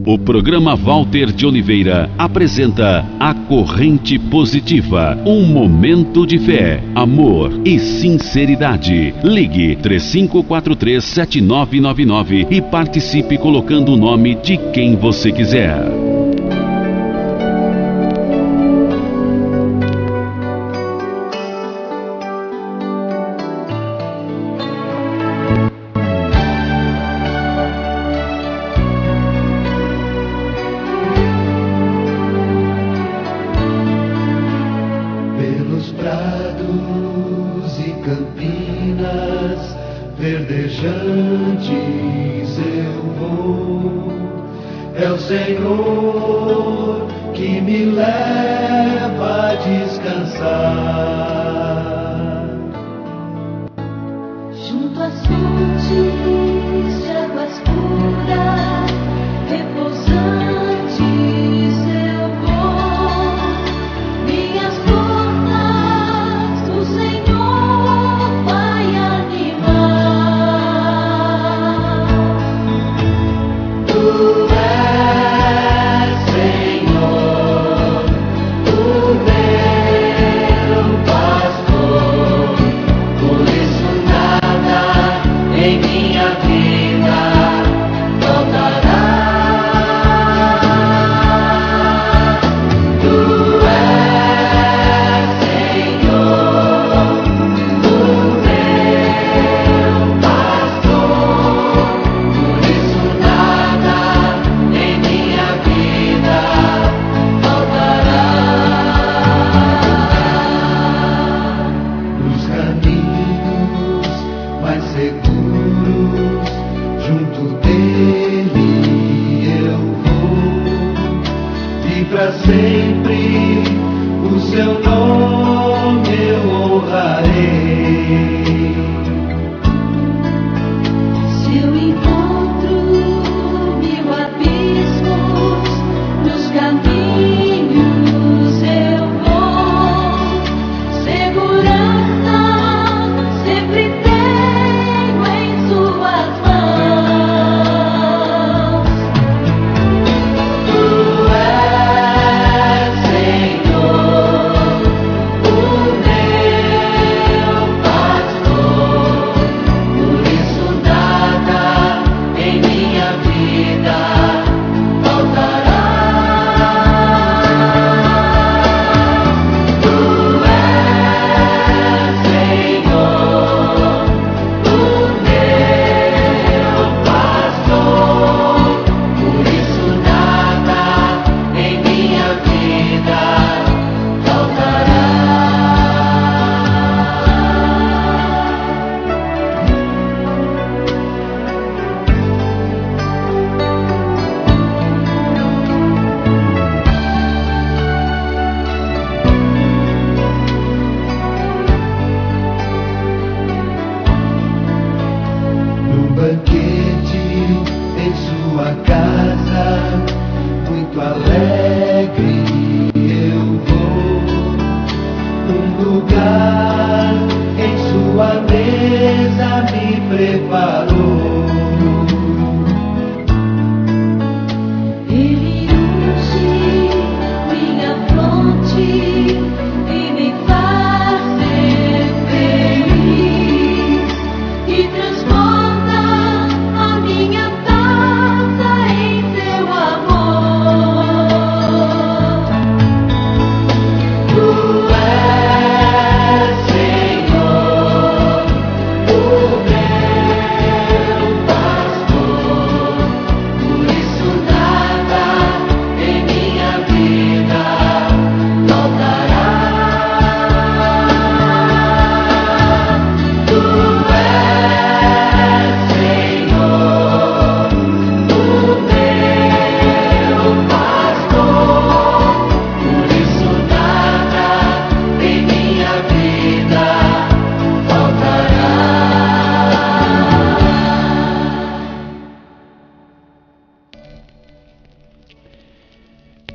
O programa Walter de Oliveira apresenta A Corrente Positiva, um momento de fé, amor e sinceridade. Ligue 3543-7999 e participe colocando o nome de quem você quiser.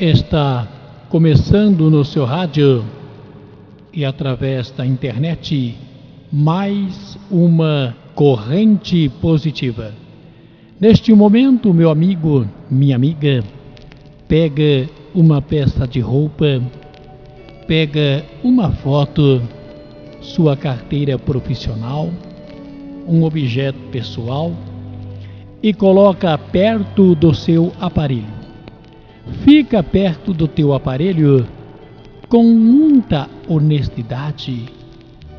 Está começando no seu rádio e através da internet mais uma corrente positiva. Neste momento, meu amigo, minha amiga, pega uma peça de roupa, pega uma foto, sua carteira profissional, um objeto pessoal e coloca perto do seu aparelho. Fica perto do teu aparelho com muita honestidade,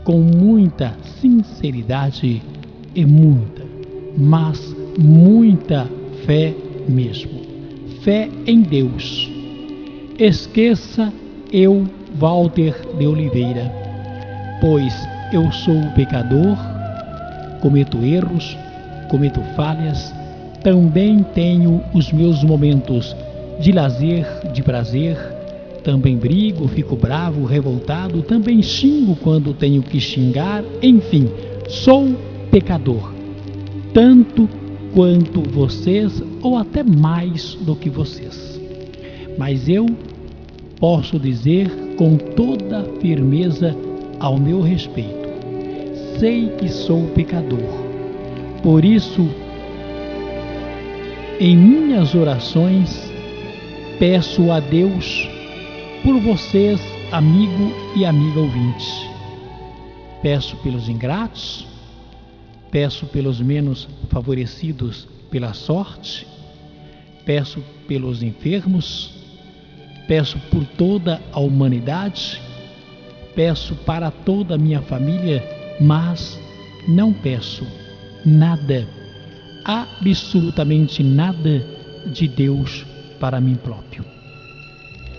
com muita sinceridade e muita fé mesmo. Fé em Deus. Esqueça eu, Walter de Oliveira, pois eu sou pecador, cometo erros, cometo falhas, também tenho os meus momentos de lazer, de prazer, também brigo, fico bravo, revoltado, também xingo quando tenho que xingar, enfim, sou pecador, tanto quanto vocês ou até mais do que vocês. Mas eu posso dizer com toda firmeza ao meu respeito, sei que sou pecador. Por isso, em minhas orações, peço a Deus por vocês, amigo e amiga ouvinte. Peço pelos ingratos, peço pelos menos favorecidos pela sorte, peço pelos enfermos, peço por toda a humanidade, peço para toda a minha família, mas não peço nada, absolutamente nada de Deus para mim próprio.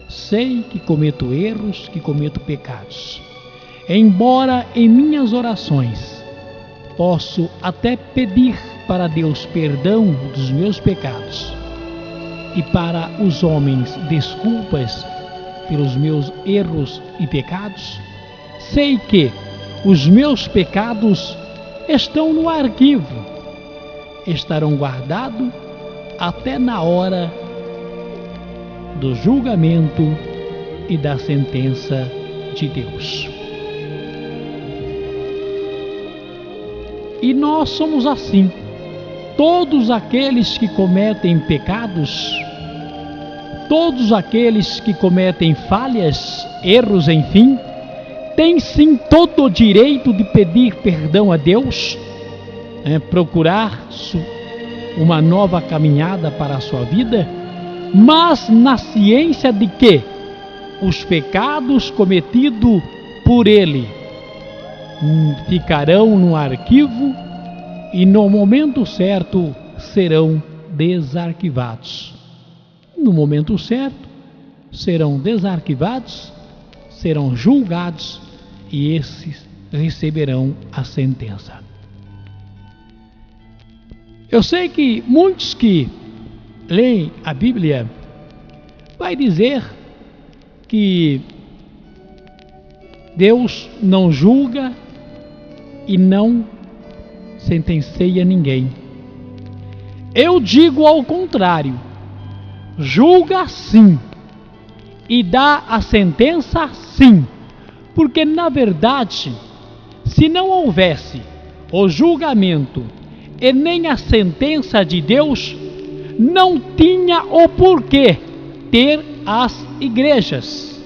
Sei que cometo erros, que cometo pecados. Embora em minhas orações posso até pedir para Deus perdão dos meus pecados e para os homens desculpas pelos meus erros e pecados, sei que os meus pecados estão no arquivo, estarão guardados até na hora do julgamento e da sentença de Deus. E nós somos assim. Todos aqueles que cometem pecados, todos aqueles que cometem falhas, erros, enfim, têm sim todo o direito de pedir perdão a Deus, procurar uma nova caminhada para a sua vida, mas na ciência de que os pecados cometidos por ele ficarão no arquivo e no momento certo serão desarquivados. No momento certo serão desarquivados, serão julgados e esses receberão a sentença. Eu sei que muitos que leem a Bíblia vai dizer que Deus não julga e não sentencia ninguém. Eu digo ao contrário, julga sim e dá a sentença sim, porque na verdade, se não houvesse o julgamento e nem a sentença de Deus, não tinha o porquê ter as igrejas,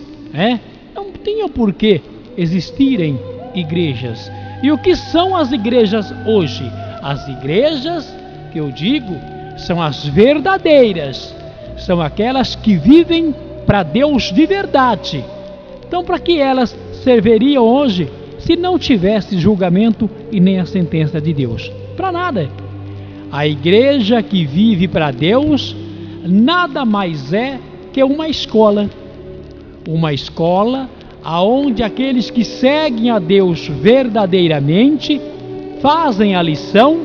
não tinha porquê existirem igrejas. E o que são as igrejas hoje? As igrejas que eu digo são as verdadeiras, são aquelas que vivem para Deus de verdade. Então, para que elas serviriam hoje se não tivesse julgamento e nem a sentença de Deus? Para nada. A igreja que vive para Deus nada mais é que uma escola aonde aqueles que seguem a Deus verdadeiramente fazem a lição,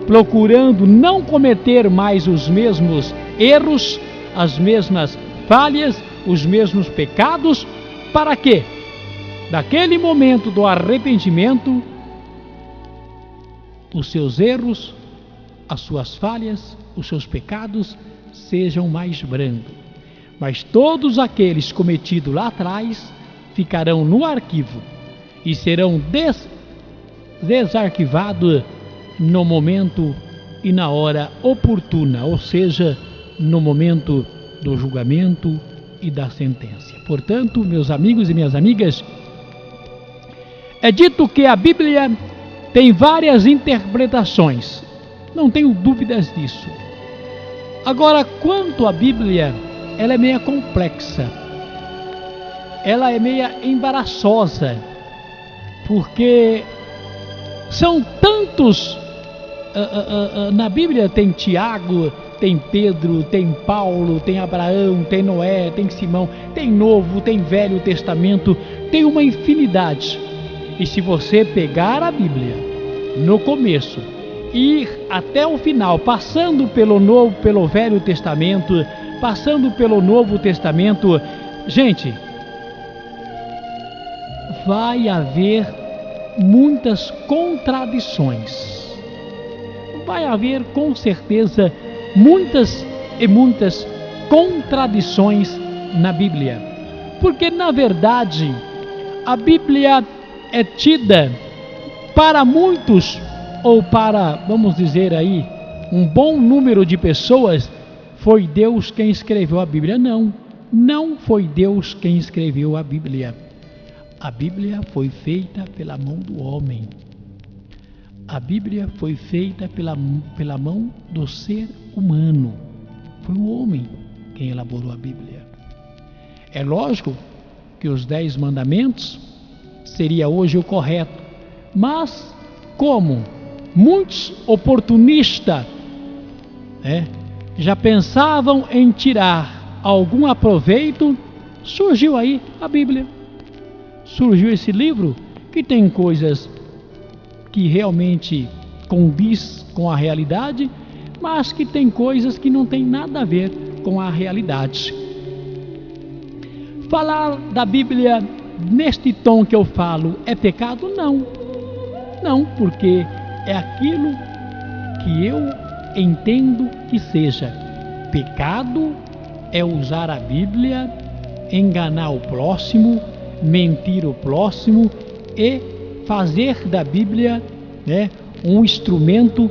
procurando não cometer mais os mesmos erros, as mesmas falhas, os mesmos pecados, para que, daquele momento do arrependimento, os seus erros, as suas falhas, os seus pecados sejam mais brandos. Mas todos aqueles cometidos lá atrás ficarão no arquivo e serão desarquivados no momento e na hora oportuna, ou seja, no momento do julgamento e da sentença. Portanto, meus amigos e minhas amigas, é dito que a Bíblia tem várias interpretações, não tenho dúvidas disso. Agora, quanto à Bíblia, ela é meia complexa, ela é meia embaraçosa, porque são tantos, na Bíblia tem Tiago, tem Pedro, tem Paulo, tem Abraão, tem Noé, tem Simão, tem Novo, tem Velho Testamento, tem uma infinidade. E se você pegar a Bíblia no começo, ir até o final, passando pelo Velho Testamento, passando pelo Novo Testamento, gente, vai haver muitas contradições. Vai haver com certeza muitas e muitas contradições na Bíblia. Porque na verdade a Bíblia é tida para muitos, ou para, vamos dizer aí, um bom número de pessoas, foi Deus quem escreveu a Bíblia. Não foi Deus quem escreveu a Bíblia. A Bíblia foi feita pela mão do homem. A Bíblia foi feita pela mão do ser humano. Foi o homem quem elaborou a Bíblia. É lógico que os 10 mandamentos seria hoje o correto, mas como muitos oportunistas já pensavam em tirar algum aproveito, surgiu aí a Bíblia. Surgiu esse livro que tem coisas que realmente condiz com a realidade, mas que tem coisas que não tem nada a ver com a realidade. Falar da Bíblia neste tom que eu falo é pecado? Não, porque é aquilo que eu entendo que seja. Pecado é usar a Bíblia, enganar o próximo, mentir o próximo e fazer da Bíblia um instrumento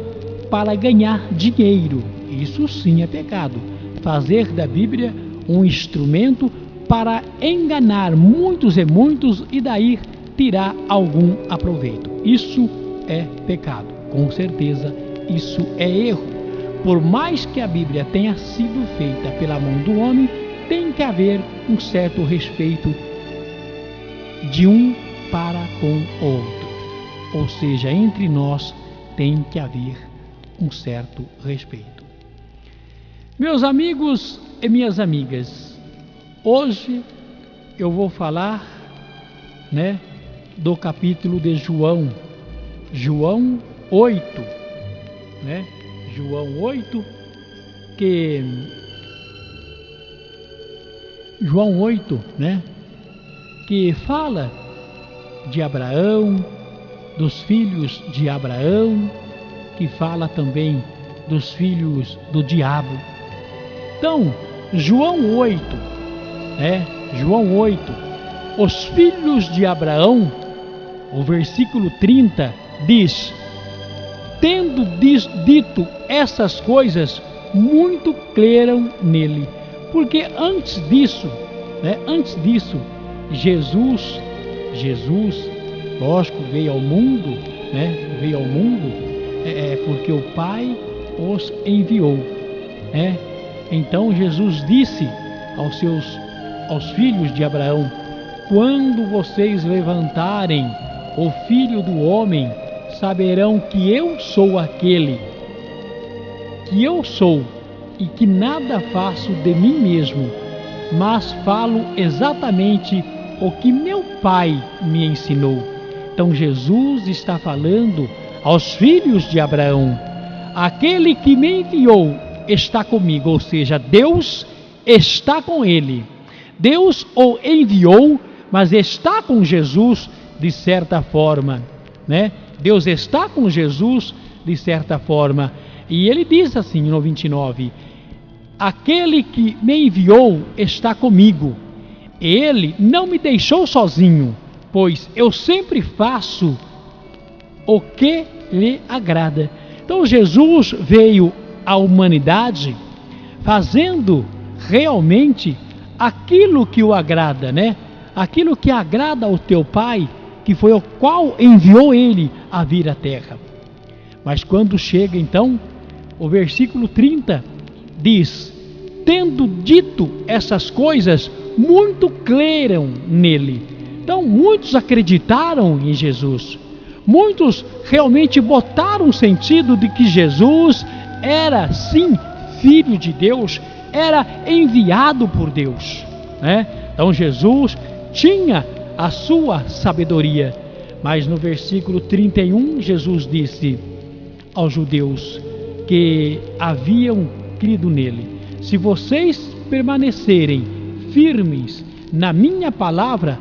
para ganhar dinheiro. Isso sim é pecado. Fazer da Bíblia um instrumento para enganar muitos e muitos e daí tirar algum aproveito. Isso é pecado. Com certeza isso é erro. Por mais que a Bíblia tenha sido feita pela mão do homem, tem que haver um certo respeito de um para com o outro. Ou seja, entre nós tem que haver um certo respeito. Meus amigos e minhas amigas, hoje eu vou falar do capítulo de João 8, João 8, que fala de Abraão, dos filhos de Abraão, que fala também dos filhos do diabo. Então, João 8, os filhos de Abraão, o versículo 30 diz: tendo dito essas coisas, muito creram nele. Porque antes disso, Jesus, lógico, veio ao mundo, porque o Pai os enviou, Então Jesus disse aos filhos de Abraão: quando vocês levantarem o Filho do Homem, saberão que eu sou aquele, que eu sou, e que nada faço de mim mesmo, mas falo exatamente o que meu Pai me ensinou. Então Jesus está falando aos filhos de Abraão: aquele que me enviou está comigo, ou seja, Deus está com ele. Deus o enviou, mas está com Jesus de certa forma, Deus está com Jesus de certa forma. E ele diz assim no 29: aquele que me enviou está comigo. Ele não me deixou sozinho, pois eu sempre faço o que lhe agrada. Então Jesus veio à humanidade fazendo realmente aquilo que o agrada, né? Aquilo que agrada ao teu Pai, que foi o qual enviou ele a vir à terra. Mas quando chega então, o versículo 30 diz: tendo dito essas coisas, muito creram nele. Então muitos acreditaram em Jesus. Muitos realmente botaram o sentido de que Jesus era sim Filho de Deus, era enviado por Deus, né? Então Jesus tinha a sua sabedoria. Mas no versículo 31, Jesus disse aos judeus que haviam crido nele: se vocês permanecerem firmes na minha palavra,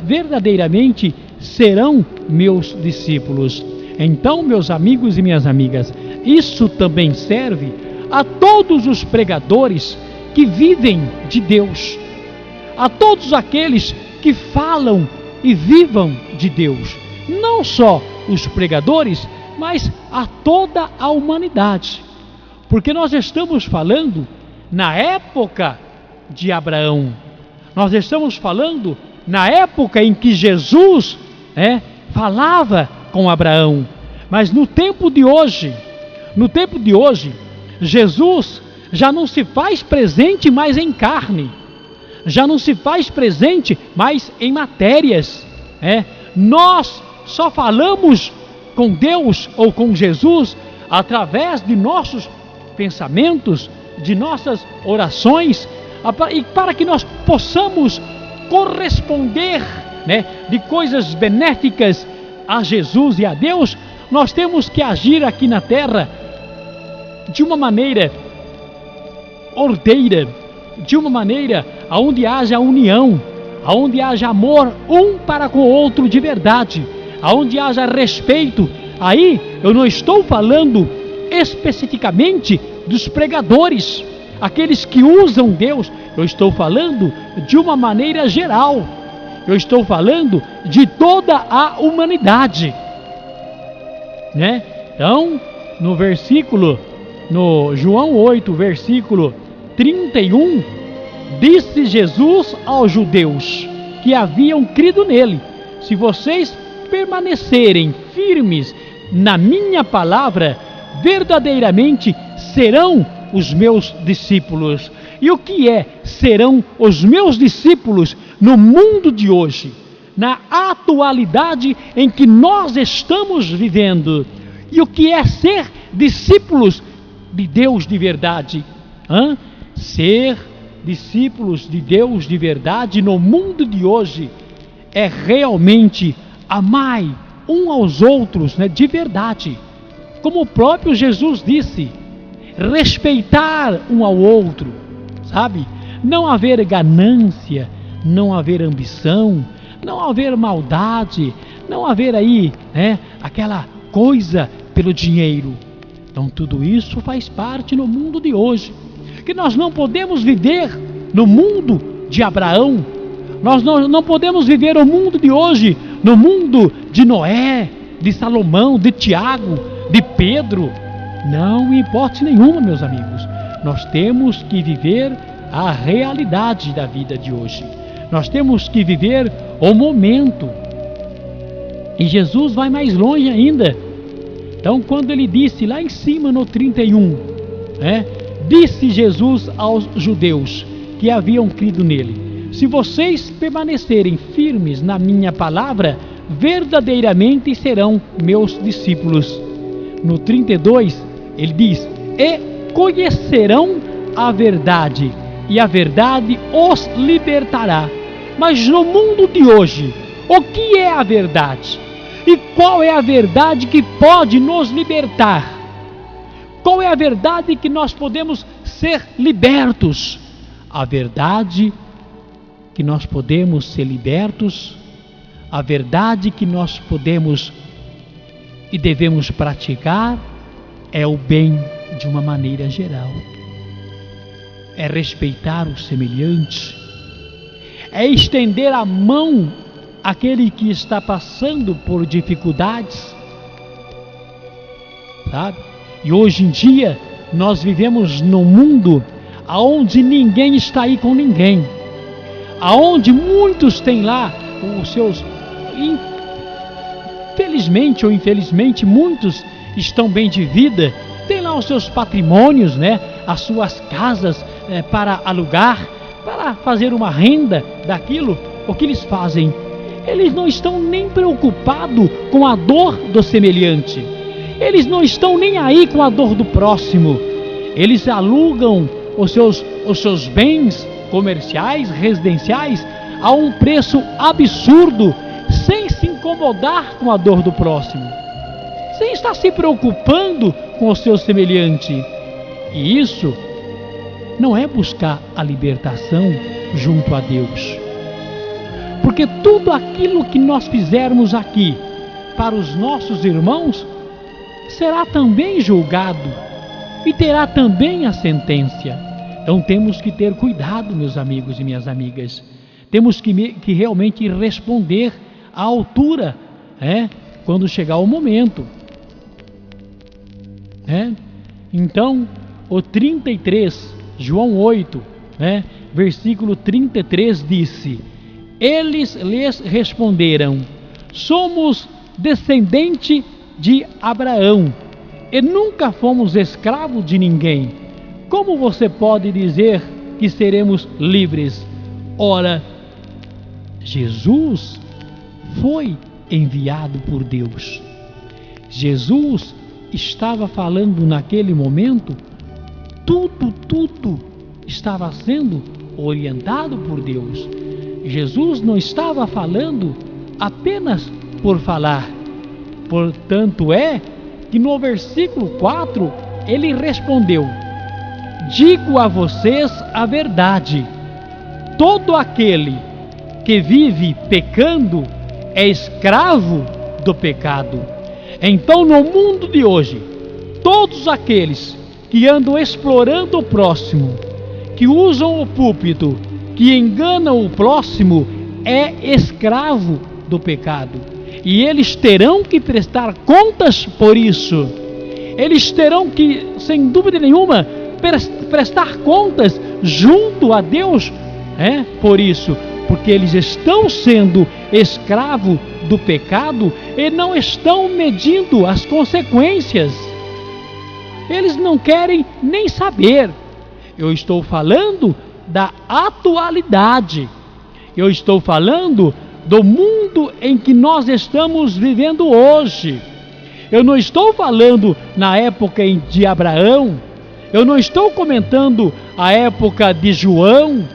verdadeiramente serão meus discípulos. Então, meus amigos e minhas amigas, isso também serve a todos os pregadores que vivem de Deus, a todos aqueles que falam e vivam de Deus, não só os pregadores, mas a toda a humanidade, porque nós estamos falando na época de Abraão, nós estamos falando na época em que Jesus falava com Abraão. Mas no tempo de hoje, Jesus já não se faz presente mais em carne, já não se faz presente mais em matérias. Nós só falamos com Deus ou com Jesus através de nossos pensamentos, de nossas orações, e para que nós possamos corresponder, de coisas benéficas a Jesus e a Deus, nós temos que agir aqui na terra de uma maneira ordeira, de uma maneira onde haja união, onde haja amor um para com o outro de verdade, onde haja respeito. Aí eu não estou falando especificamente dos pregadores, aqueles que usam Deus, eu estou falando de uma maneira geral, eu estou falando de toda a humanidade, Então, no João 8, versículo 31, disse Jesus aos judeus que haviam crido nele: se vocês permanecerem firmes na minha palavra, verdadeiramente serão os meus discípulos. E o que serão os meus discípulos no mundo de hoje, na atualidade em que nós estamos vivendo? E o que é ser discípulos de Deus de verdade? Ser discípulos de Deus de verdade no mundo de hoje é realmente amar um aos outros, de verdade, como o próprio Jesus disse, respeitar um ao outro, sabe? Não haver ganância, não haver ambição, não haver maldade, não haver aí, aquela coisa pelo dinheiro. Então tudo isso faz parte no mundo de hoje, que nós não podemos viver no mundo de Abraão, nós não podemos viver o mundo de hoje no mundo de Noé, de Salomão, de Tiago, de Pedro. Não, em hipótese nenhuma, meus amigos. Nós temos que viver a realidade da vida de hoje. Nós temos que viver o momento. E Jesus vai mais longe ainda. Então, quando ele disse lá em cima no 31, disse Jesus aos judeus que haviam crido nele: se vocês permanecerem firmes na minha palavra, verdadeiramente serão meus discípulos. No 32, ele diz: e conhecerão a verdade, e a verdade os libertará. Mas no mundo de hoje, o que é a verdade? E qual é a verdade que pode nos libertar? Qual é a verdade que nós podemos ser libertos? A verdade que nós podemos ser libertos, a verdade que nós podemos e devemos praticar é o bem de uma maneira geral. É respeitar o semelhante, é estender a mão àquele que está passando por dificuldades, sabe? E hoje em dia nós vivemos num mundo onde ninguém está aí com ninguém, aonde muitos têm lá os seus, felizmente ou infelizmente, muitos estão bem de vida, têm lá os seus patrimônios, né? As suas casas para alugar, para fazer uma renda daquilo. O que eles fazem? Eles não estão nem preocupados com a dor do semelhante, eles não estão nem aí com a dor do próximo. Eles alugam os seus bens comerciais, residenciais, a um preço absurdo, sem se incomodar com a dor do próximo, sem estar se preocupando com o seu semelhante. E isso não é buscar a libertação junto a Deus, porque tudo aquilo que nós fizermos aqui para os nossos irmãos será também julgado e terá também a sentença. Então temos que ter cuidado, meus amigos e minhas amigas. Temos que realmente responder à altura, quando chegar o momento. Então, o 33, João 8, versículo 33 disse: eles lhes responderam: somos descendente de Abraão e nunca fomos escravos de ninguém. Como você pode dizer que seremos livres? Ora, Jesus foi enviado por Deus. Jesus estava falando naquele momento, tudo estava sendo orientado por Deus. Jesus não estava falando apenas por falar. Portanto que no versículo 4 ele respondeu: digo a vocês a verdade, todo aquele que vive pecando é escravo do pecado. Então, no mundo de hoje, todos aqueles que andam explorando o próximo, que usam o púlpito, que enganam o próximo, é escravo do pecado. E eles terão que prestar contas por isso. Eles terão que, sem dúvida nenhuma, prestar contas junto a Deus, por isso, porque eles estão sendo escravos do pecado e não estão medindo as consequências. Eles não querem nem saber. Eu estou falando da atualidade. Eu estou falando do mundo em que nós estamos vivendo hoje. Eu não estou falando na época de Abraão. Eu não estou comentando a época de João,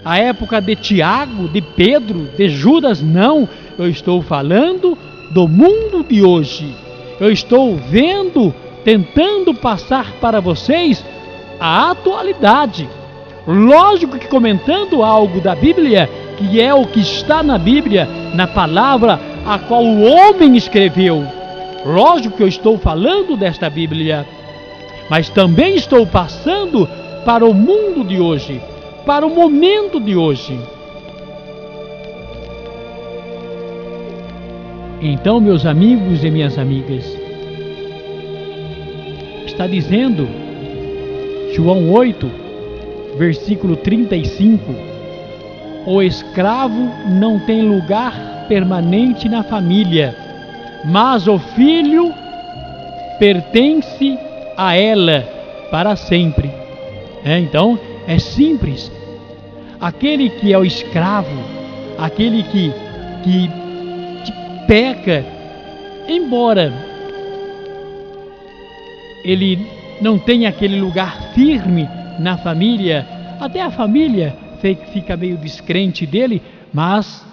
a época de Tiago, de Pedro, de Judas, não. Eu estou falando do mundo de hoje. Eu estou tentando passar para vocês a atualidade. Lógico que comentando algo da Bíblia, que é o que está na Bíblia, na palavra a qual o homem escreveu. Lógico que eu estou falando desta Bíblia, mas também estou passando para o mundo de hoje, para o momento de hoje. Então, meus amigos e minhas amigas, está dizendo João 8, versículo 35: o escravo não tem lugar permanente na família, mas o filho pertence a ela para sempre. Então, é simples. Aquele que é o escravo, aquele que peca, embora ele não tenha aquele lugar firme na família, até a família fica meio descrente dele, mas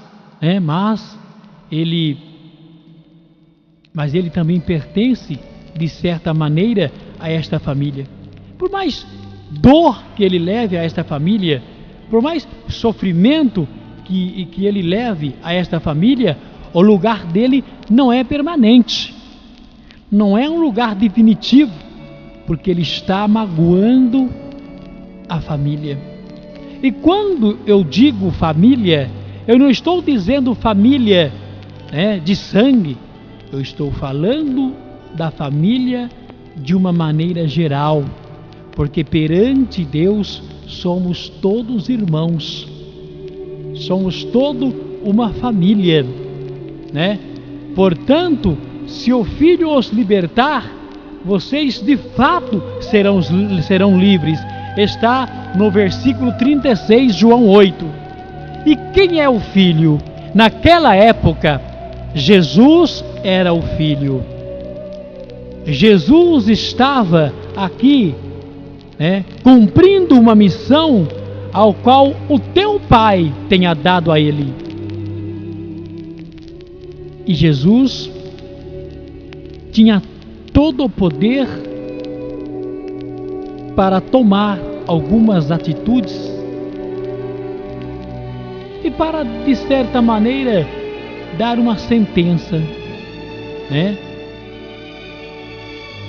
ele também pertence de certa maneira a esta família. Por mais dor que ele leve a esta família, por mais sofrimento que ele leve a esta família, o lugar dele não é permanente, não é um lugar definitivo, porque ele está magoando a família. E quando eu digo família, eu não estou dizendo família de sangue, eu estou falando da família de uma maneira geral, porque perante Deus somos todos irmãos, somos toda uma família, né? Portanto, se o Filho os libertar, vocês de fato serão livres. Está no versículo 36, João 8. E quem é o Filho? Naquela época, Jesus era o Filho. Jesus estava aqui, cumprindo uma missão ao qual o teu Pai tenha dado a ele. E Jesus tinha todo o poder para tomar algumas atitudes e para, de certa maneira, dar uma sentença, né?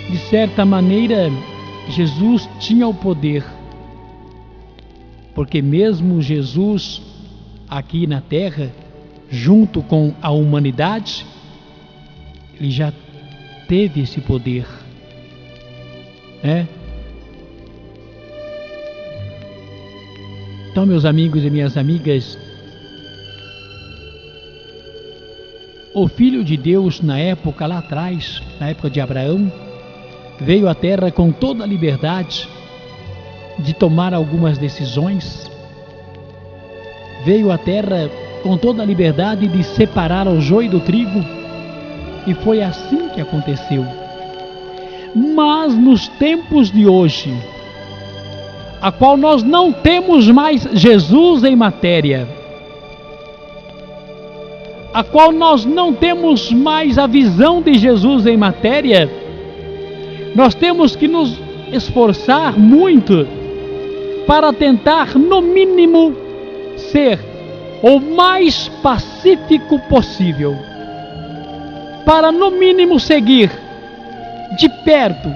De certa maneira, Jesus tinha o poder, porque mesmo Jesus aqui na terra, junto com a humanidade, ele já teve esse poder, né? Então, meus amigos e minhas amigas, o Filho de Deus na época lá atrás, na época de Abraão, veio à terra com toda a liberdade de tomar algumas decisões, veio à terra com toda a liberdade de separar o joio do trigo, e foi assim que aconteceu. Mas nos tempos de hoje, a qual nós não temos mais Jesus em matéria, a qual nós não temos mais a visão de Jesus em matéria, nós temos que nos esforçar muito para tentar, no mínimo, ser o mais pacífico possível, para no mínimo seguir de perto,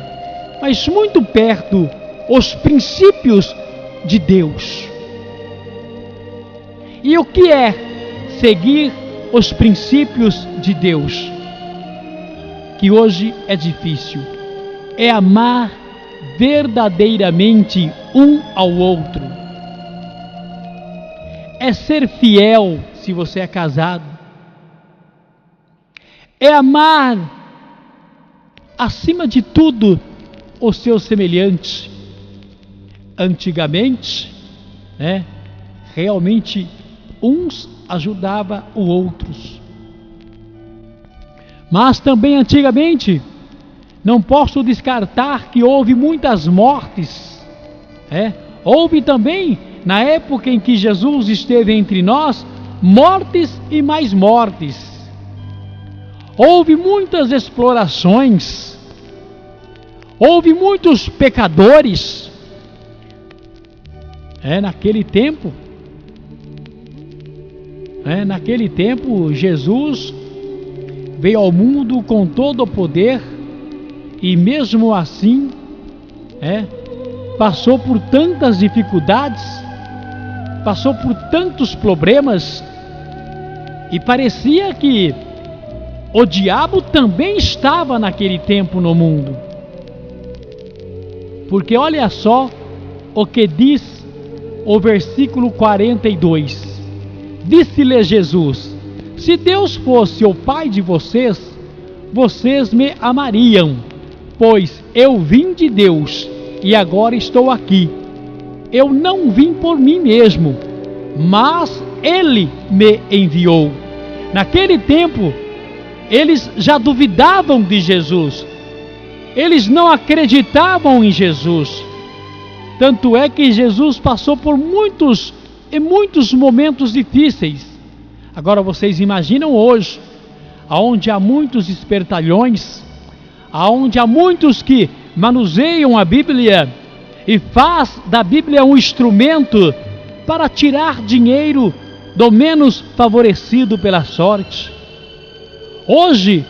mas muito perto, os princípios de Deus. E o que é seguir os princípios de Deus? Que hoje é difícil. É amar verdadeiramente um ao outro. É ser fiel se você é casado. É amar, acima de tudo, o seu semelhante. Antigamente, realmente uns ajudavam os outros. Mas também antigamente, não posso descartar que houve muitas mortes. Houve também, na época em que Jesus esteve entre nós, mortes e mais mortes. Houve muitas explorações. Houve muitos pecadores. Naquele tempo, Jesus veio ao mundo com todo o poder e mesmo assim, passou por tantas dificuldades, passou por tantos problemas, e parecia que o diabo também estava naquele tempo no mundo. Porque olha só o que diz o versículo 42. Disse-lhe Jesus: se Deus fosse o Pai de vocês, vocês me amariam, pois eu vim de Deus e agora estou aqui. Eu não vim por mim mesmo, mas Ele me enviou. Naquele tempo, eles já duvidavam de Jesus. Eles não acreditavam em Jesus. Tanto é que Jesus passou por muitos momentos difíceis. Agora vocês imaginam hoje, aonde há muitos espertalhões, aonde há muitos que manuseiam a Bíblia e faz da Bíblia um instrumento para tirar dinheiro do menos favorecido pela sorte. Hoje,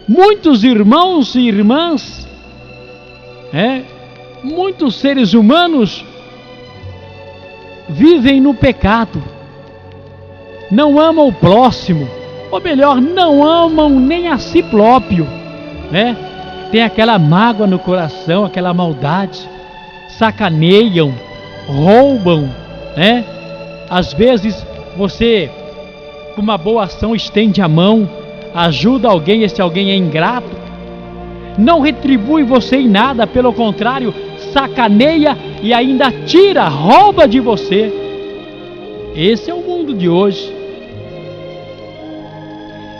muitos irmãos e irmãs, muitos seres humanos vivem no pecado, não amam o próximo, ou melhor, não amam nem a si próprio, tem aquela mágoa no coração, aquela maldade, sacaneiam, roubam, né? Às vezes você, com uma boa ação, estende a mão, ajuda alguém, esse alguém é ingrato, não retribui você em nada, pelo contrário, sacaneia e ainda tira, rouba de você. Esse é o mundo de hoje.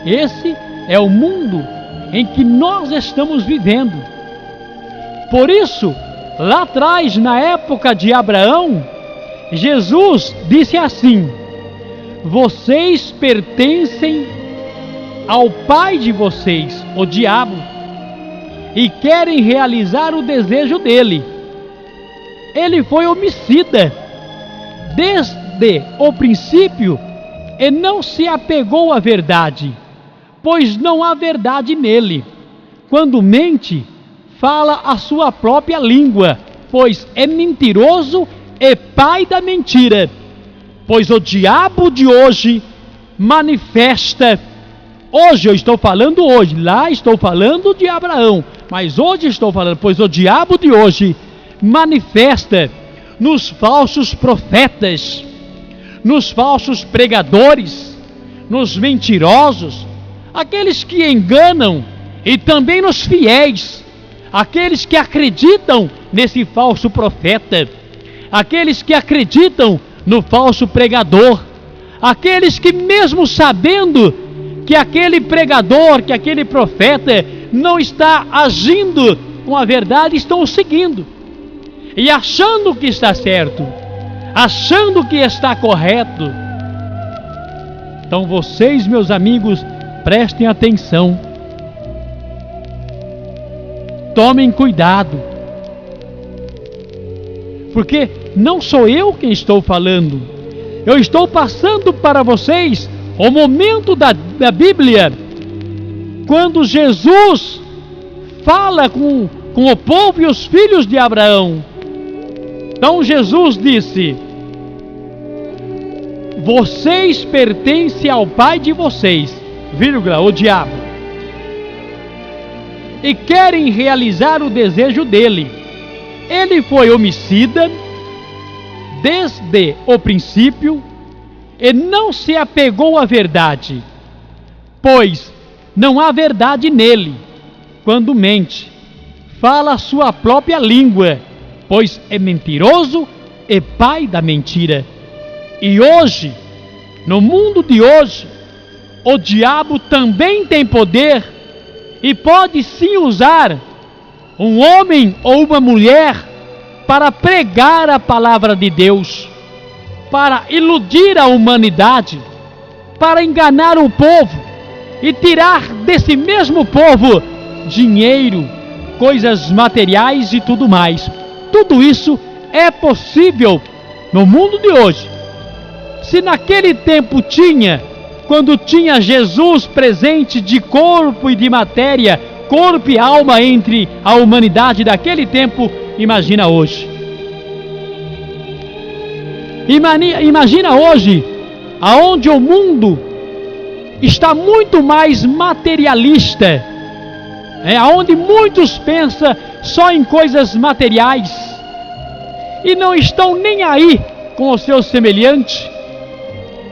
Esse é o mundo em que nós estamos vivendo. Por isso, lá atrás, na época de Abraão, Jesus disse assim: vocês pertencem ao pai de vocês, o diabo, e querem realizar o desejo dele. Ele foi homicida desde o princípio e não se apegou à verdade, pois não há verdade nele. Quando mente, fala a sua própria língua, pois é mentiroso e pai da mentira. Pois o diabo de hoje manifesta, hoje eu estou falando hoje, lá estou falando de Abraão, mas hoje estou falando, pois o diabo de hoje manifesta nos falsos profetas, nos falsos pregadores, nos mentirosos, aqueles que enganam, e também nos fiéis, aqueles que acreditam nesse falso profeta, aqueles que acreditam no falso pregador, aqueles que, mesmo sabendo que aquele pregador, que aquele profeta não está agindo com a verdade, estão o seguindo e achando que está certo, achando que está correto. Então vocês, meus amigos, prestem atenção, tomem cuidado, porque não sou eu quem estou falando, eu estou passando para vocês o momento da Bíblia, quando Jesus fala com o povo e os filhos de Abraão. Então Jesus disse: vocês pertencem ao pai de vocês, vírgula, o diabo, e querem realizar o desejo dele. Ele foi homicida desde o princípio e não se apegou à verdade, pois não há verdade nele. Quando mente, fala a sua própria língua, pois é mentiroso e pai da mentira. E hoje, no mundo de hoje, o diabo também tem poder e pode sim usar um homem ou uma mulher para pregar a palavra de Deus, para iludir a humanidade, para enganar o povo e tirar desse mesmo povo dinheiro, coisas materiais e tudo mais. Tudo isso é possível no mundo de hoje. Se naquele tempo tinha, quando tinha Jesus presente de corpo e de matéria, corpo e alma entre a humanidade daquele tempo, imagina hoje. Imagina hoje, aonde o mundo está muito mais materialista, aonde muitos pensam só em coisas materiais e não estão nem aí com o seu semelhante,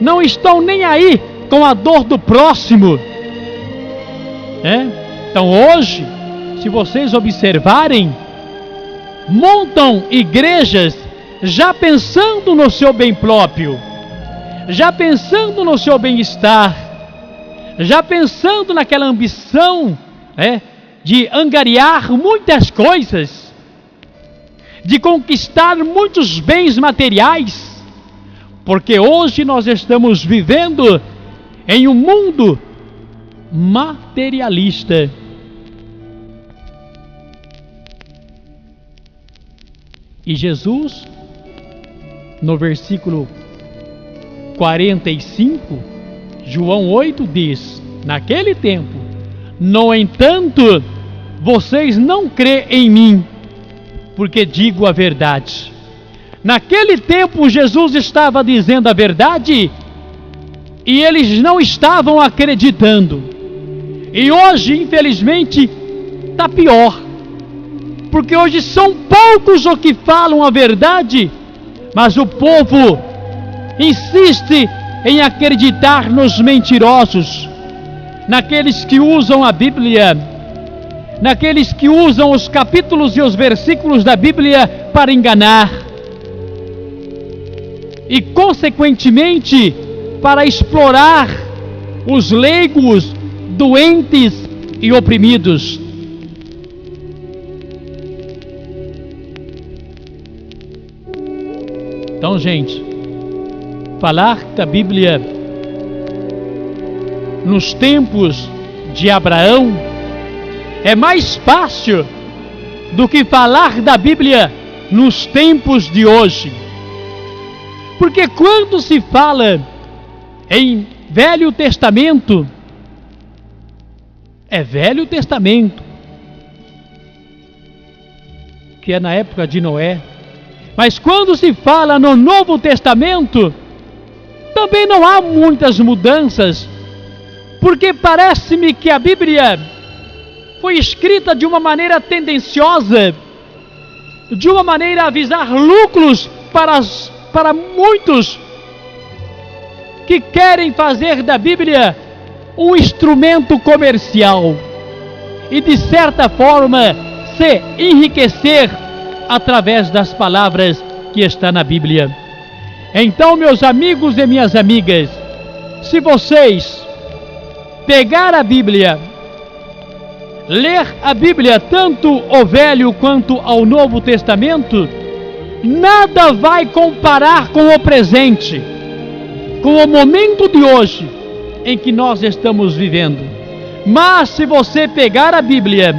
não estão nem aí com a dor do próximo. Então hoje, se vocês observarem, montam igrejas já pensando no seu bem próprio, já pensando no seu bem-estar, já pensando naquela ambição de angariar muitas coisas, de conquistar muitos bens materiais, porque hoje nós estamos vivendo em um mundo materialista. E Jesus, no versículo 45, João 8 diz: naquele tempo, no entanto, vocês não crêem em mim, porque digo a verdade. Naquele tempo Jesus estava dizendo a verdade e eles não estavam acreditando. E hoje, infelizmente, está pior. Porque hoje são poucos os que falam a verdade, mas o povo insiste em acreditar nos mentirosos, naqueles que usam a Bíblia, naqueles que usam os capítulos e os versículos da Bíblia para enganar e, consequentemente, para explorar os leigos, doentes e oprimidos. Então, gente, falar da Bíblia nos tempos de Abraão é mais fácil do que falar da Bíblia nos tempos de hoje. Porque quando se fala em Velho Testamento, é Velho Testamento, que é na época de Noé. Mas quando se fala no Novo Testamento, também não há muitas mudanças, porque parece-me que a Bíblia foi escrita de uma maneira tendenciosa, de uma maneira a visar lucros para muitos que querem fazer da Bíblia um instrumento comercial e, de certa forma, se enriquecer através das palavras que está na Bíblia. Então, meus amigos e minhas amigas, se vocês pegar a Bíblia, ler a Bíblia, tanto o Velho quanto ao Novo Testamento, nada vai comparar com o presente, com o momento de hoje em que nós estamos vivendo. Mas se você pegar a Bíblia,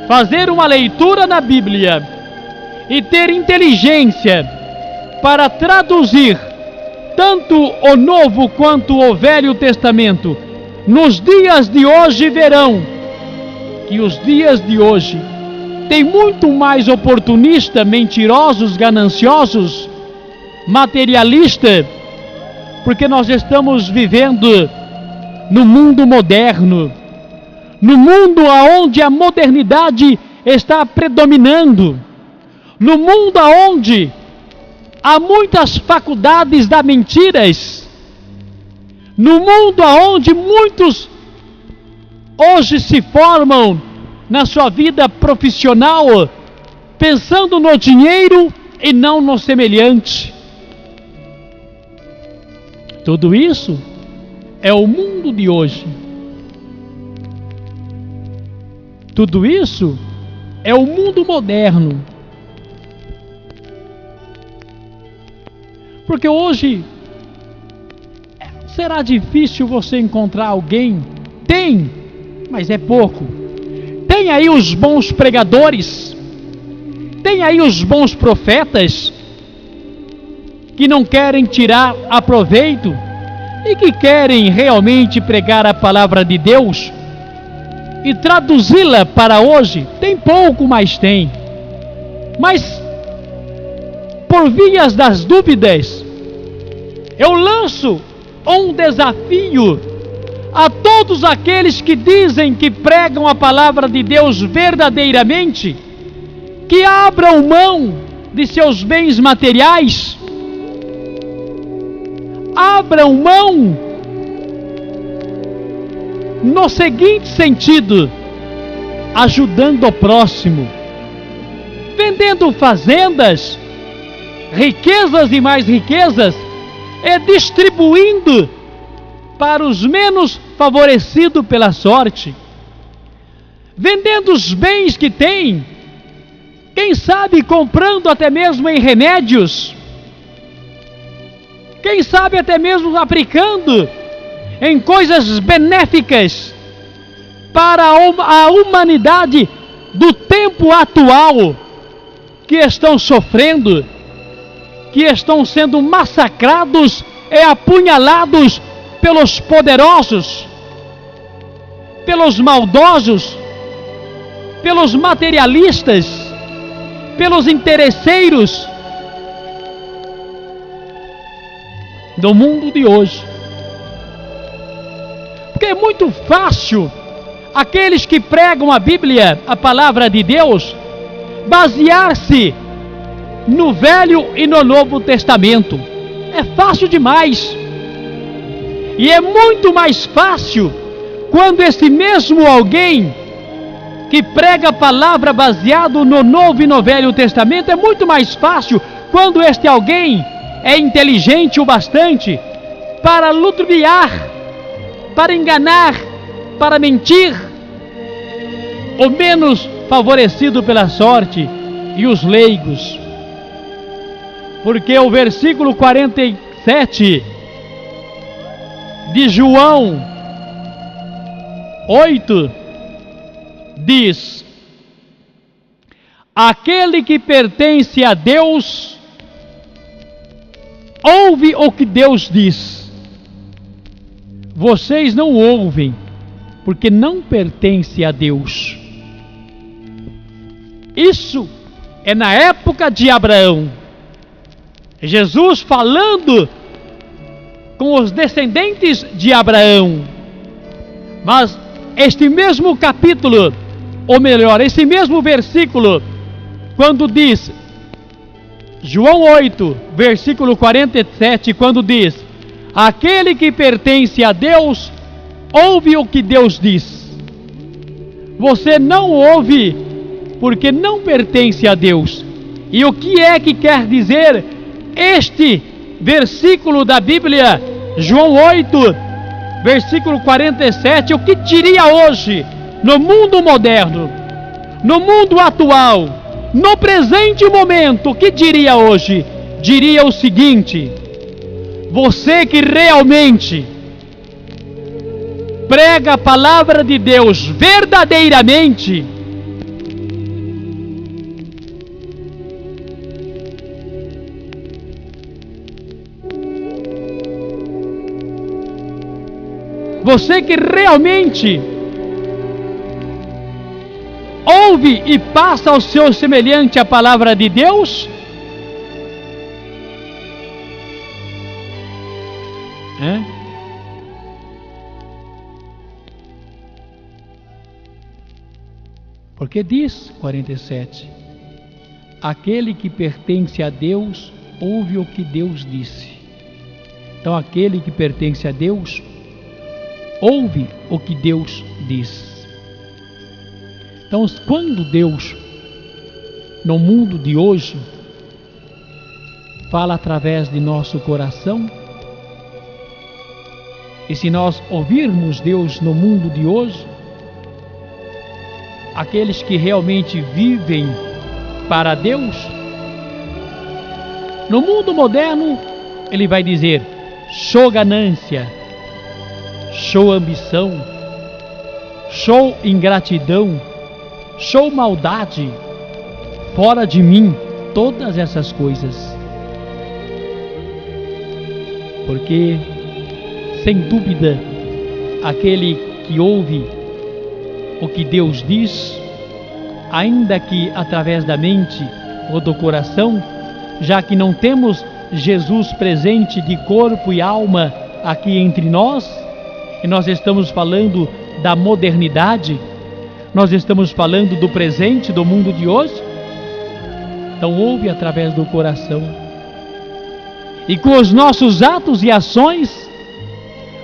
fazer uma leitura na Bíblia e ter inteligência para traduzir tanto o Novo quanto o Velho Testamento, nos dias de hoje verão que os dias de hoje têm muito mais oportunista, mentirosos, gananciosos, materialista, porque nós estamos vivendo no mundo moderno, no mundo onde a modernidade está predominando, no mundo onde há muitas faculdades da mentiras, no mundo onde muitos hoje se formam na sua vida profissional pensando no dinheiro e não no semelhante. Tudo isso é o mundo de hoje. Tudo isso é o mundo moderno. Porque hoje será difícil você encontrar alguém. Tem, mas é pouco. Tem aí os bons pregadores, tem aí os bons profetas, que não querem tirar aproveito e que querem realmente pregar a palavra de Deus e traduzi-la para hoje. Tem pouco, mas tem. Mas por vias das dúvidas, eu lanço um desafio a todos aqueles que dizem que pregam a palavra de Deus verdadeiramente, que abram mão de seus bens materiais, abram mão no seguinte sentido: ajudando o próximo, vendendo fazendas, riquezas e mais riquezas, e distribuindo para os menos favorecidos pela sorte, vendendo os bens que tem, quem sabe comprando até mesmo em remédios, quem sabe até mesmo aplicando em coisas benéficas para a humanidade do tempo atual, que estão sofrendo, que estão sendo massacrados e apunhalados pelos poderosos, pelos maldosos, pelos materialistas, pelos interesseiros do mundo de hoje. Porque é muito fácil aqueles que pregam a Bíblia, a palavra de Deus, basear-se no Velho e no Novo Testamento. É fácil demais. E é muito mais fácil quando esse mesmo alguém que prega a palavra baseado no Novo e no Velho Testamento, é muito mais fácil quando este alguém é inteligente o bastante para ludibriar, para enganar, para mentir, o menos favorecido pela sorte e os leigos. Porque o versículo 47 de João 8 diz: aquele que pertence a Deus ouve o que Deus diz. Vocês não ouvem, porque não pertence a Deus. Isso é na época de Abraão. Jesus falando com os descendentes de Abraão. Mas este mesmo capítulo, ou melhor, esse mesmo versículo, quando diz, João 8, versículo 47, quando diz: aquele que pertence a Deus, ouve o que Deus diz. Você não ouve, porque não pertence a Deus. E o que é que quer dizer este versículo da Bíblia, João 8, versículo 47, o que diria hoje, no mundo moderno, no mundo atual, no presente momento, o que diria hoje? Diria o seguinte: você que realmente prega a palavra de Deus verdadeiramente, você que realmente ouve e passa ao seu semelhante a palavra de Deus, porque diz 47, aquele que pertence a Deus ouve o que Deus disse. Então aquele que pertence a Deus ouve o que Deus diz. Então, quando Deus, no mundo de hoje, fala através de nosso coração, e se nós ouvirmos Deus no mundo de hoje, aqueles que realmente vivem para Deus, no mundo moderno, ele vai dizer: show ganância, show ambição, show ingratidão, show maldade, fora de mim, todas essas coisas. Porque, sem dúvida, aquele que ouve o que Deus diz, ainda que através da mente ou do coração, já que não temos Jesus presente de corpo e alma aqui entre nós, e nós estamos falando da modernidade, nós estamos falando do presente, do mundo de hoje. Então ouve através do coração. E com os nossos atos e ações,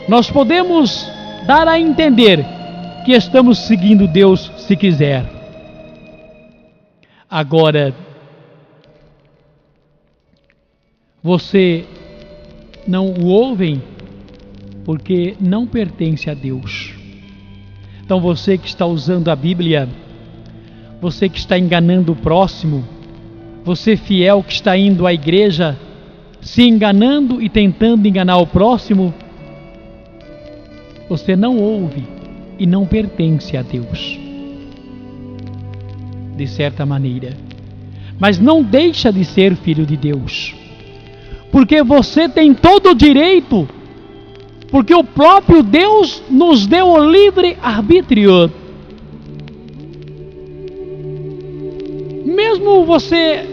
nós podemos dar a entender que estamos seguindo Deus, se quiser. Agora, você não o ouvem porque não pertence a Deus. Então você que está usando a Bíblia, você que está enganando o próximo, você fiel que está indo à igreja, se enganando e tentando enganar o próximo, você não ouve e não pertence a Deus, de certa maneira. Mas não deixa de ser filho de Deus, porque você tem todo o direito, porque o próprio Deus nos deu o livre arbítrio. Mesmo você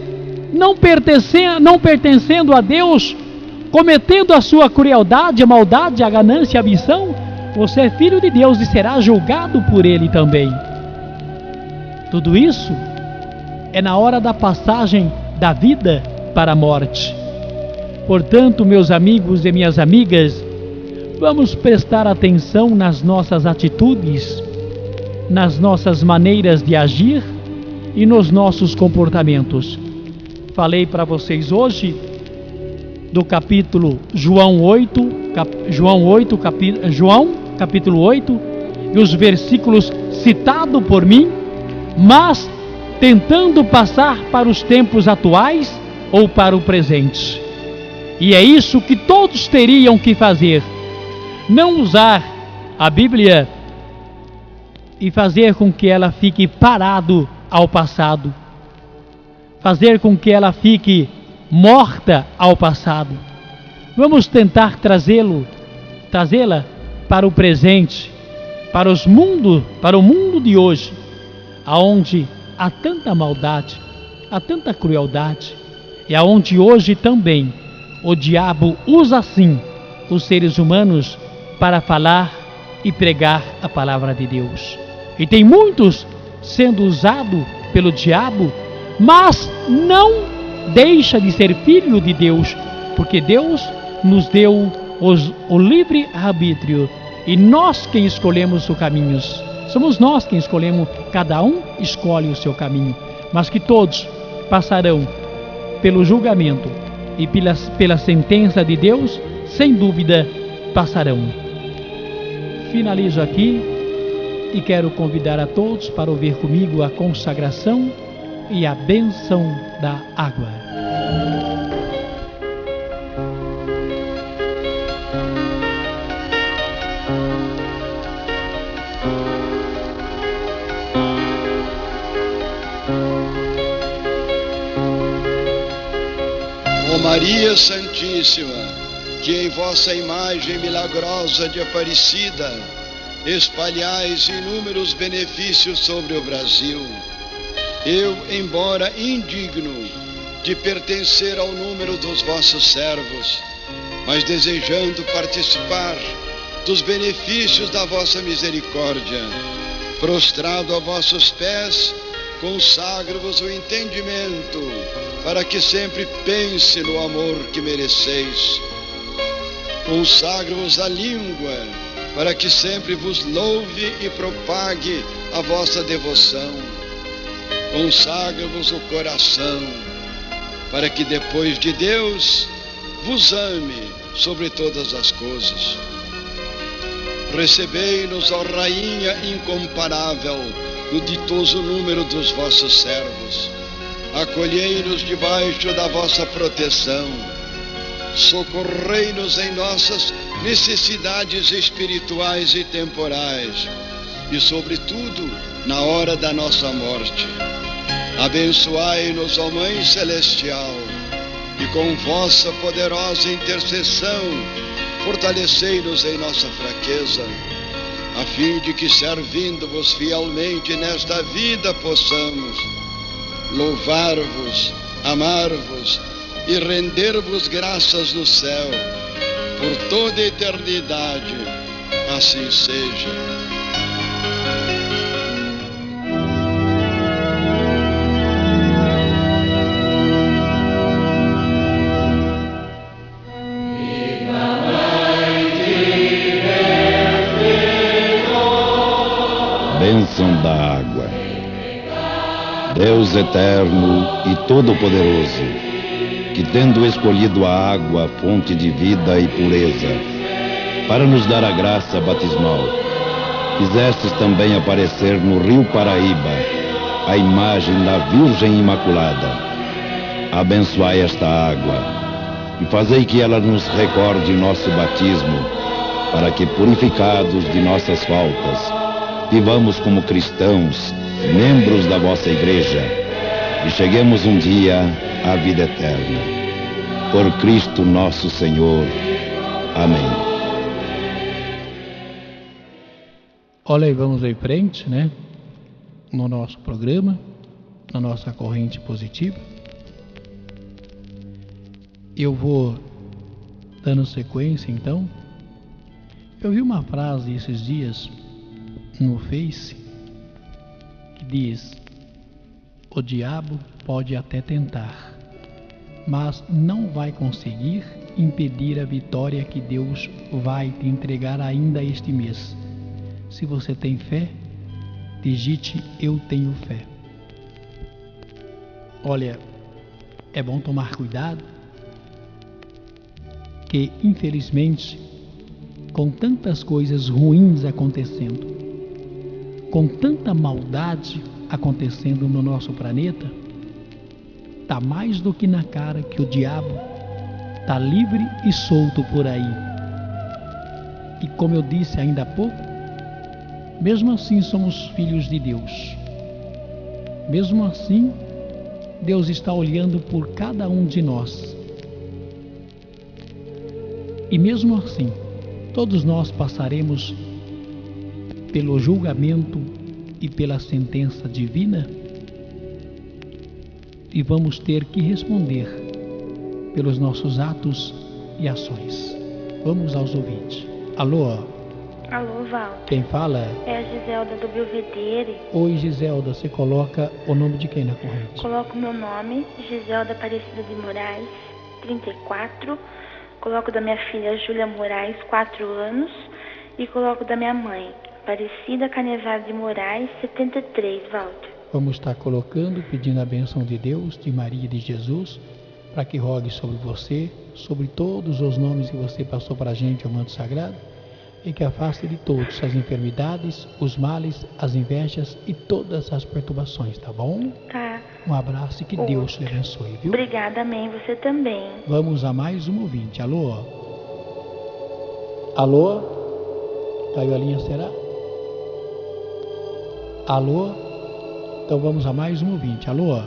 não pertencendo a Deus, cometendo a sua crueldade, a maldade, a ganância, a ambição, Você é filho de Deus e será julgado por Ele também. Tudo isso é na hora da passagem da vida para a morte. Portanto, meus amigos e minhas amigas, vamos prestar atenção nas nossas atitudes, nas nossas maneiras de agir e nos nossos comportamentos. Falei para vocês hoje do capítulo João capítulo 8, e os versículos citados por mim, mas tentando passar para os tempos atuais ou para o presente. E é isso que todos teriam que fazer. Não usar a Bíblia e fazer com que ela fique parado ao passado. Fazer com que ela fique morta ao passado. Vamos tentar trazê-la para o presente, para o mundo de hoje, aonde há tanta maldade, há tanta crueldade, e aonde hoje também o diabo usa assim os seres humanos para falar e pregar a palavra de Deus. E tem muitos sendo usados pelo diabo, mas não deixa de ser filho de Deus, porque Deus nos deu o livre arbítrio, e nós quem escolhemos os caminhos. Somos nós quem escolhemos, cada um escolhe o seu caminho, mas que todos passarão pelo julgamento e pela sentença de Deus, sem dúvida passarão. Finalizo aqui e quero convidar a todos para ouvir comigo a consagração e a bênção da água. Ó Maria Santíssima, que em vossa imagem milagrosa de Aparecida espalhais inúmeros benefícios sobre o Brasil, eu, embora indigno de pertencer ao número dos vossos servos, mas desejando participar dos benefícios da vossa misericórdia, prostrado a vossos pés, consagro-vos o entendimento, para que sempre pense no amor que mereceis. Consagro-vos a língua, para que sempre vos louve e propague a vossa devoção. Consagro-vos o coração, para que depois de Deus vos ame sobre todas as coisas. Recebei-nos, ó Rainha incomparável, no ditoso número dos vossos servos. Acolhei-nos debaixo da vossa proteção. Socorrei-nos em nossas necessidades espirituais e temporais, e sobretudo na hora da nossa morte. Abençoai-nos, ó Mãe Celestial, e com vossa poderosa intercessão fortalecei-nos em nossa fraqueza, a fim de que, servindo-vos fielmente nesta vida, possamos louvar-vos, amar-vos e render-vos graças no céu, por toda a eternidade. Assim seja. Bênção da água. Deus eterno e todo-poderoso, que tendo escolhido a água, fonte de vida e pureza, para nos dar a graça batismal, fizestes também aparecer no rio Paraíba a imagem da Virgem Imaculada. Abençoai esta água e fazei que ela nos recorde nosso batismo, para que, purificados de nossas faltas, vivamos como cristãos, membros da vossa igreja, e cheguemos um dia à vida eterna. Por Cristo nosso Senhor. Amém. Olha aí, vamos em frente, né? No nosso programa, na nossa corrente positiva. Eu vou dando sequência, então. Eu vi uma frase esses dias no Face que diz: o diabo pode até tentar, mas não vai conseguir impedir a vitória que Deus vai te entregar ainda este mês. Se você tem fé, digite: eu tenho fé. Olha, é bom tomar cuidado, que infelizmente, com tantas coisas ruins acontecendo, com tanta maldade acontecendo no nosso planeta, tá mais do que na cara que o diabo tá livre e solto por aí. E como eu disse ainda há pouco, mesmo assim somos filhos de Deus. Mesmo assim, Deus está olhando por cada um de nós. E mesmo assim, todos nós passaremos pelo julgamento e pela sentença divina e vamos ter que responder pelos nossos atos e ações. Vamos aos ouvintes. Alô? Alô, Val. Quem fala? É a Giselda do Belvedere. Oi, Giselda, você coloca o nome de quem na corrente? Coloco meu nome, Giselda Aparecida de Moraes, 34. Coloco da minha filha Júlia Moraes, 4 anos. E coloco da minha mãe, Aparecida Canevaro de Moraes, 73, Walter. Vamos estar colocando, pedindo a bênção de Deus, de Maria e de Jesus, para que rogue sobre você, sobre todos os nomes que você passou para a gente, o manto sagrado, e que afaste de todos as enfermidades, os males, as invejas e todas as perturbações, tá bom? Tá. Um abraço e que Deus te abençoe, viu? Obrigada, amém. Você também. Vamos a mais um ouvinte. Alô? Alô? Caiu a linha, será? Alô? Então vamos a mais um ouvinte. Alô?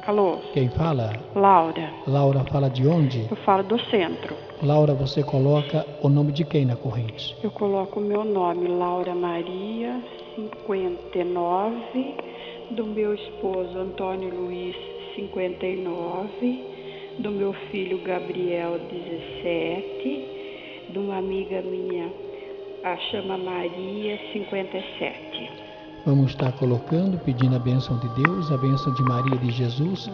Alô? Quem fala? Laura. Laura fala de onde? Eu falo do centro. Laura, você coloca o nome de quem na corrente? Eu coloco o meu nome, Laura Maria, 59, do meu esposo Antônio Luiz, 59, do meu filho Gabriel, 17, de uma amiga minha, a chama Maria, 57. Vamos estar colocando, pedindo a bênção de Deus, a bênção de Maria e de Jesus,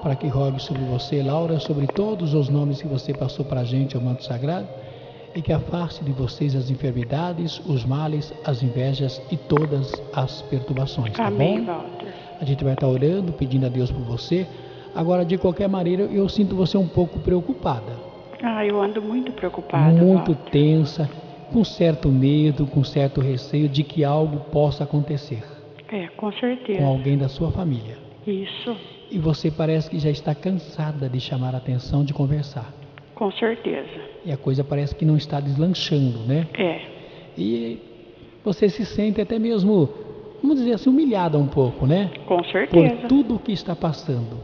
para que rogue sobre você, Laura, sobre todos os nomes que você passou para a gente, o manto sagrado, e que afaste de vocês as enfermidades, os males, as invejas e todas as perturbações, tá Amém, bom? Walter. A gente vai estar orando, pedindo a Deus por você. Agora, de qualquer maneira, eu sinto você um pouco preocupada. Eu ando muito preocupada, Muito Walter. tensa, com certo medo, com certo receio de que algo possa acontecer Com certeza. com alguém da sua família. Isso, E você parece que já está cansada de chamar a atenção, de conversar. com certeza. E a coisa parece que não está deslanchando, né? E você se sente até mesmo, vamos dizer assim, humilhada um pouco, né? Com Por certeza. tudo o que está passando,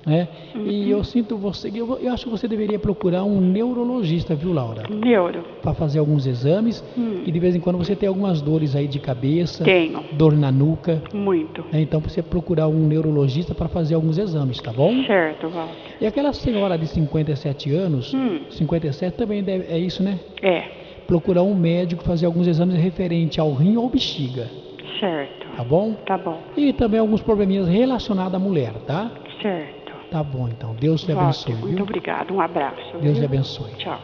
né? E eu sinto você, eu acho que você deveria procurar um neurologista, viu, Laura? Neuro. Para fazer alguns exames e de vez em quando você tem algumas dores aí de cabeça, Tenho. dor na nuca, Muito. né? Então você procurar um neurologista para fazer alguns exames, tá bom? Certo, Walter. E aquela senhora de 57 anos, 57 também deve, é isso, né? Procurar um médico, fazer alguns exames referente ao rim ou bexiga, Certo. tá bom? Tá bom. E também alguns probleminhas relacionados à mulher, tá? Certo. Tá bom, então. Deus te Walter, abençoe, muito viu? obrigado. Um abraço. Deus viu? te abençoe. Tchau.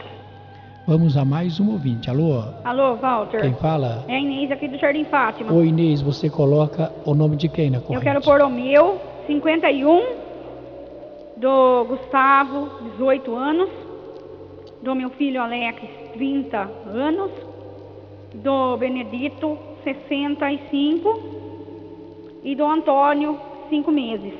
Vamos a mais um ouvinte. Alô? Alô, Walter. Quem fala? É a Inês aqui do Jardim Fátima. Oi, Inês, você coloca o nome de quem na corrente? Eu quero pôr o meu, 51, do Gustavo, 18 anos, do meu filho Alex, 30 anos, do Benedito, 65 e do Antônio, 5 meses.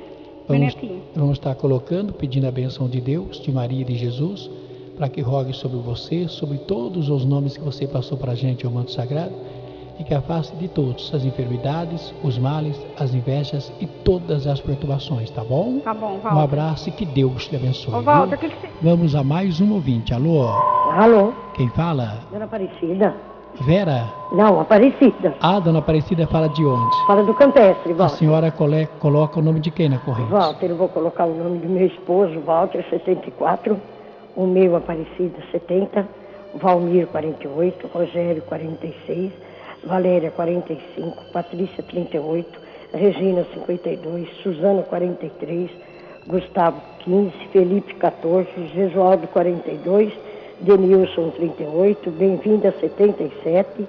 Benetinho. Vamos estar colocando, pedindo a bênção de Deus, de Maria e de Jesus, para que rogue sobre você, sobre todos os nomes que você passou para a gente, o manto sagrado, e que afaste de todos as enfermidades, os males, as invejas e todas as perturbações, tá bom? Tá bom, Walter. Um abraço e que Deus te abençoe. Ô, Walter, viu? o que você... Vamos a mais um ouvinte. Alô? Alô, Quem fala? Dona Aparecida? Vera? Não, Aparecida. Dona Aparecida fala de onde? Fala do Campestre, A Walter. senhora coloca o nome de quem na corrente? Walter, eu vou colocar o nome do meu esposo, Walter, 74. O meu, Aparecida, 70. Valmir 48, Rogério 46, Valéria 45, Patrícia 38, Regina 52, Suzana 43, Gustavo 15, Felipe 14, Gesualdo 42, Denilson 38, Bem-vinda 77,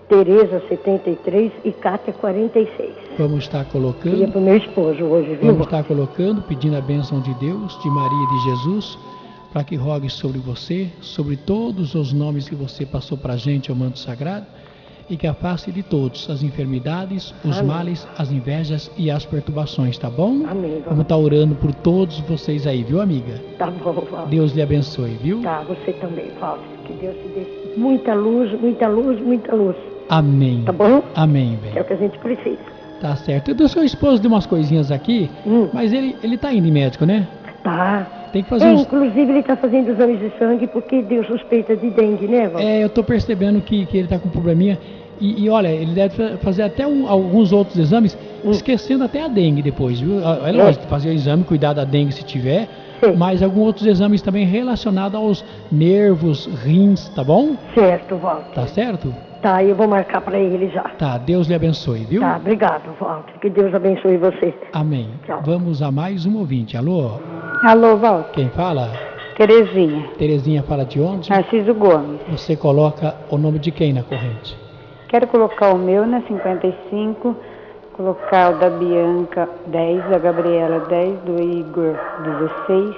Tereza 73 e Cátia 46. Vamos estar colocando. E é para o meu esposo hoje, viu? Vamos estar colocando, pedindo a bênção de Deus, de Maria e de Jesus, para que rogue sobre você, sobre todos os nomes que você passou para a gente ao manto sagrado, e que afaste de todos as enfermidades, os Amém. males, as invejas e as perturbações, tá bom? Amém. Vamos estar orando por todos vocês aí, viu, amiga? Tá bom, Walter. Deus lhe abençoe, viu? Tá, você também, Walter. Que Deus te dê muita luz, muita luz, muita luz. Amém. Tá bom? Amém, É o bem. que a gente precisa. Tá certo. O seu esposo deu umas coisinhas aqui, mas ele tá indo em médico, né? Tá. Tem que fazer uns... Inclusive ele está fazendo exames de sangue porque deu suspeita de dengue, né, Walter? Eu tô percebendo que ele tá com um probleminha. E olha, ele deve fazer até alguns outros exames, esquecendo até a dengue depois, viu? É lógico, fazer o exame, cuidar da dengue se tiver, mas alguns outros exames também relacionados aos nervos, rins, tá bom? Certo, Walter. Tá certo? Tá, eu vou marcar para ele já. Tá, Deus lhe abençoe, viu? Tá, obrigado, Walter. Que Deus abençoe você. Amém. Tchau. Vamos a mais um ouvinte. Alô? Alô, Walter. Quem fala? Terezinha. Terezinha fala de onde? Narciso Gomes. Você coloca o nome de quem na corrente? Quero colocar o meu na 55, colocar o da Bianca 10, da Gabriela 10, do Igor 16,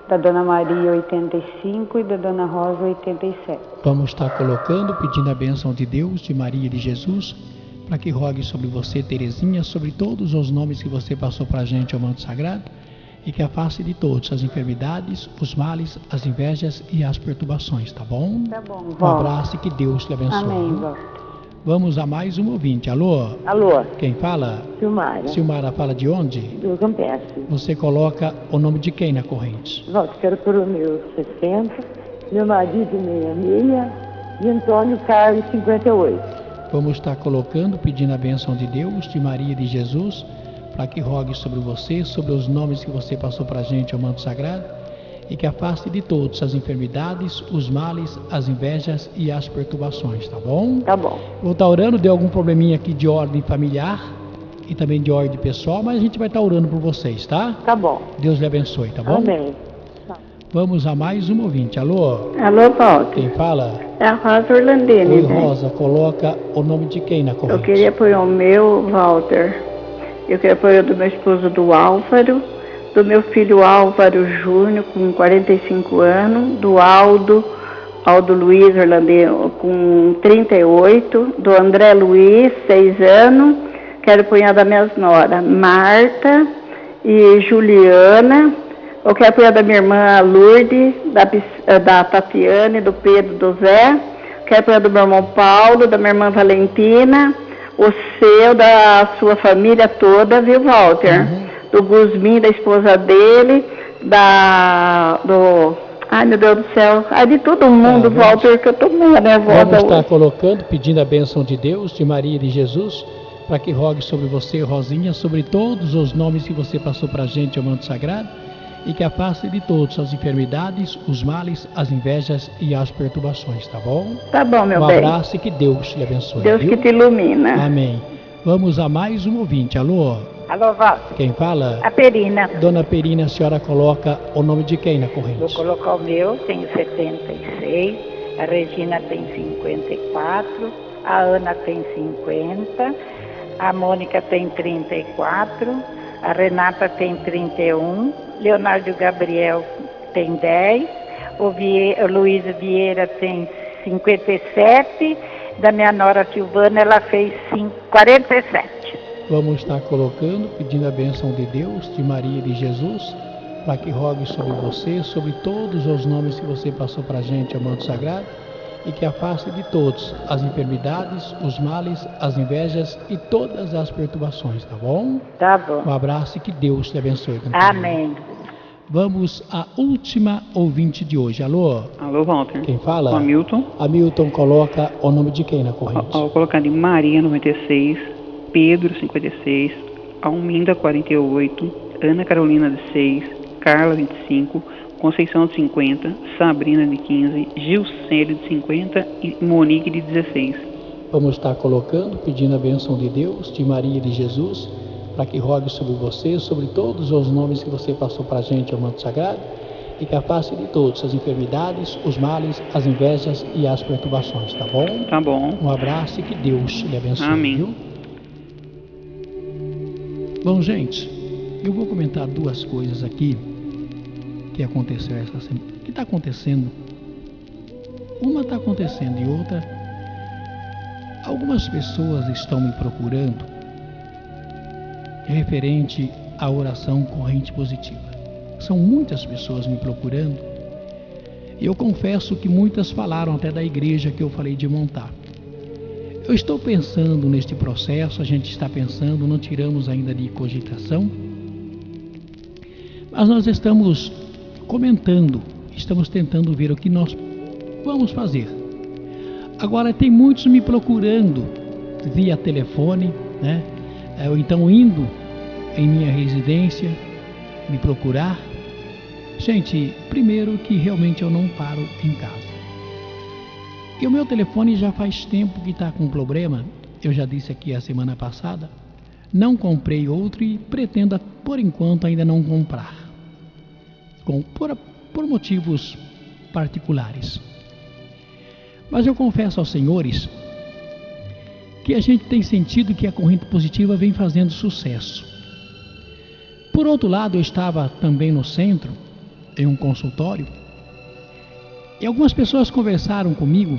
da Dona Maria 85 e da Dona Rosa 87. Vamos estar colocando, pedindo a bênção de Deus, de Maria e de Jesus, para que rogue sobre você, Terezinha, sobre todos os nomes que você passou para a gente ao manto sagrado, e que afaste de todos as enfermidades, os males, as invejas e as perturbações, tá bom? Tá bom, Um Walter. abraço e que Deus lhe abençoe. Amém, viu? Walter. Vamos a mais um ouvinte. Alô? Alô, Quem fala? Silmara, Silmara fala de onde? do Campestre. Você coloca o nome de quem na corrente? Walter, quero pôr o meu 60, meu marido 66 e Antônio Carlos 58. Vamos estar colocando, pedindo a bênção de Deus, de Maria e de Jesus, para que rogue sobre você, sobre os nomes que você passou para a gente ao manto sagrado, e que afaste de todos as enfermidades, os males, as invejas e as perturbações, tá bom? Tá bom. Vou estar orando, deu algum probleminha aqui de ordem familiar e também de ordem pessoal, mas a gente vai estar orando por vocês, tá? Tá bom. Deus lhe abençoe, tá bom? Amém. Vamos a mais um ouvinte. Alô? Alô, Walter. Quem fala? É a Rosa Orlandini. Oi, né? Rosa, coloca o nome de quem na corrente? Eu queria pôr o meu, Walter. Eu queria pôr o do meu esposo, do Álvaro, do meu filho Álvaro Júnior, com 45 anos, do Aldo Luiz Orlandino, com 38, do André Luiz, 6 anos. Quero pôr a da minha nora, Marta e Juliana. Eu quero pôr a da minha irmã Lourdes, da Tatiane, do Pedro, do Zé. Quero pôr a do meu irmão Paulo, da minha irmã Valentina. O seu, da sua família toda, viu, Walter? Do Guzmin, da esposa dele, ai, meu Deus do céu, de todo mundo, Walter, que eu tô meio nervosa Vamos estar hoje. colocando, pedindo a bênção de Deus, de Maria e de Jesus, para que rogue sobre você, Rosinha, sobre todos os nomes que você passou para a gente ao manto sagrado, e que afaste de todos as enfermidades, os males, as invejas e as perturbações, tá bom? Tá bom, meu Um bem. abraço e que Deus te abençoe. Deus viu? que te ilumina. Amém. Vamos a mais um ouvinte. Alô? Alô, Walter. Quem fala? A Perina. Dona Perina, a senhora coloca o nome de quem na Vou corrente? colocar o meu, tenho 76, a Regina tem 54, a Ana tem 50, a Mônica tem 34, a Renata tem 31, Leonardo Gabriel tem 10, o Luiz Vieira tem 57, da minha nora Silvana ela fez 47. Vamos estar colocando, pedindo a bênção de Deus, de Maria e de Jesus, para que rogue sobre você, sobre todos os nomes que você passou para a gente ao manto sagrado, e que afaste de todos as enfermidades, os males, as invejas e todas as perturbações, tá bom? Tá bom. Um abraço e que Deus te abençoe. Dona Perina. Amém. Vamos à última ouvinte de hoje. Alô? Alô, Walter. Quem fala? O Hamilton. Hamilton, coloca o nome de quem na corrente? Vou colocar de Maria, 96, Pedro, 56, Alminda, 48, Ana Carolina, 6, Carla, 25, Conceição de 50, Sabrina de 15, Gilcélio de 50 e Monique de 16. Vamos estar colocando, pedindo a bênção de Deus, de Maria e de Jesus, para que rogue sobre você, sobre todos os nomes que você passou para a gente ao manto sagrado, e que afaste de todos as enfermidades, os males, as invejas e as perturbações, tá bom? Tá bom. Um abraço e que Deus lhe abençoe. Amém. Viu? Bom, gente, eu vou comentar duas coisas aqui que aconteceu essa semana. O que está acontecendo? Uma está acontecendo e outra. Algumas pessoas estão me procurando referente à oração corrente positiva. São muitas pessoas me procurando. E eu confesso que muitas falaram até da igreja que eu falei de montar. Eu estou pensando neste processo, a gente está pensando, não tiramos ainda de cogitação, mas nós estamos comentando, estamos tentando ver o que nós vamos fazer. Agora tem muitos me procurando via telefone, né? Ou então indo em minha residência me procurar. Gente, primeiro que realmente eu não paro em casa. E o meu telefone já faz tempo que está com problema. Eu já disse aqui a semana passada. Não comprei outro e pretendo, por enquanto, ainda não comprar. Por motivos particulares. Mas eu confesso aos senhores que a gente tem sentido que a corrente positiva vem fazendo sucesso. Por outro lado, eu estava também no centro, em um consultório, e algumas pessoas conversaram comigo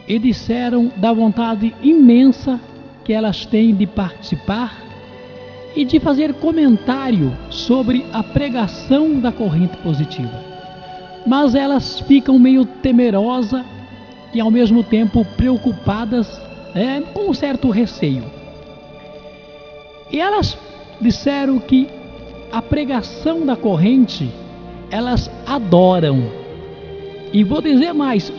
e disseram da vontade imensa que elas têm de participar e de fazer comentário sobre a pregação da corrente positiva. Mas elas ficam meio temerosas e ao mesmo tempo preocupadas, com um certo receio. E elas disseram que a pregação da corrente elas adoram. E vou dizer mais,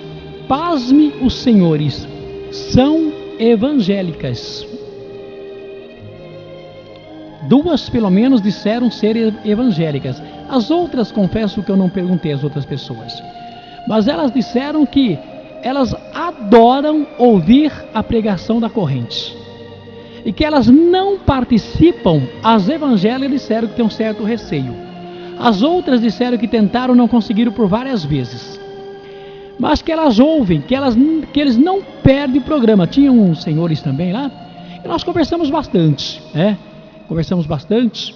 pasme os senhores, são evangélicas. Duas pelo menos disseram ser evangélicas. As outras, confesso que eu não perguntei às outras pessoas, mas elas disseram que elas adoram ouvir a pregação da corrente e que elas não participam. As evangélicas disseram que tem um certo receio. As outras disseram que tentaram, não conseguiram por várias vezes, mas que elas ouvem, que eles não perdem o programa. Tinham uns senhores também lá e nós conversamos bastante, conversamos bastante.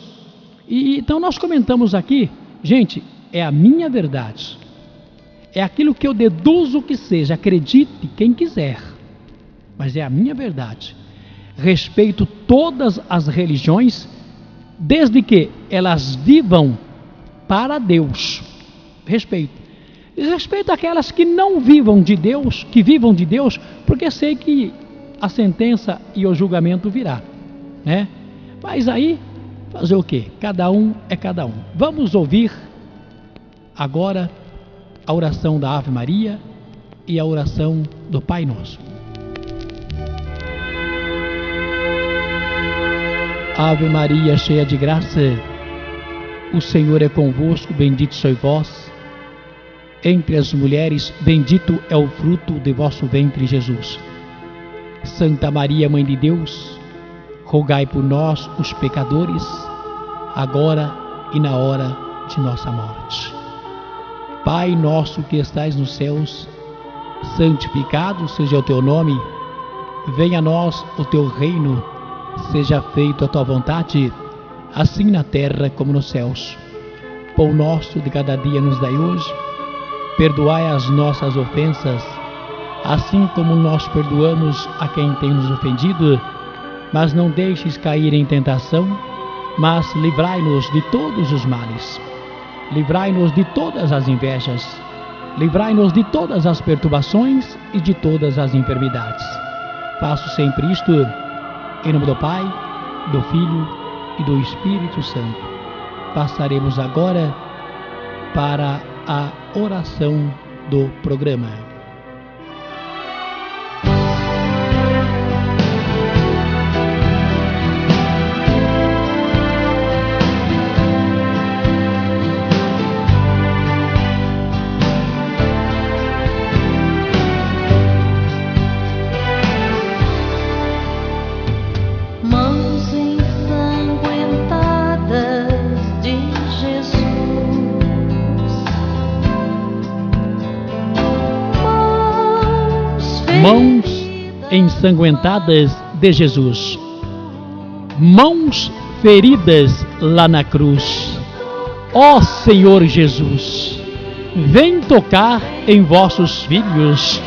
E então nós comentamos aqui, gente, é a minha verdade, é aquilo que eu deduzo que seja, acredite quem quiser, mas é a minha verdade. Respeito todas as religiões, desde que elas vivam para Deus. Respeito. E respeito aquelas que não vivam de Deus, que vivam de Deus, porque sei que a sentença e o julgamento virá, né? Mas aí, fazer o quê? Cada um é cada um. Vamos ouvir agora a oração da Ave Maria e a oração do Pai Nosso. Ave Maria, cheia de graça, o Senhor é convosco, bendito sois vós. Entre as mulheres, bendito é o fruto de vosso ventre, Jesus. Santa Maria, Mãe de Deus, rogai por nós, os pecadores, agora e na hora de nossa morte. Pai nosso que estais nos céus, santificado seja o teu nome. Venha a nós o teu reino. Seja feita a tua vontade, assim na terra como nos céus. Pão nosso de cada dia nos dai hoje. Perdoai as nossas ofensas, assim como nós perdoamos a quem tem nos ofendido. Mas não deixes cair em tentação, mas livrai-nos de todos os males. Livrai-nos de todas as invejas. Livrai-nos de todas as perturbações e de todas as enfermidades. Faço sempre isto em nome do Pai, do Filho e do Espírito Santo. Passaremos agora para a oração do programa. mãos ensanguentadas de Jesus, mãos feridas lá na cruz. Ó Senhor Jesus, vem tocar em vossos filhos,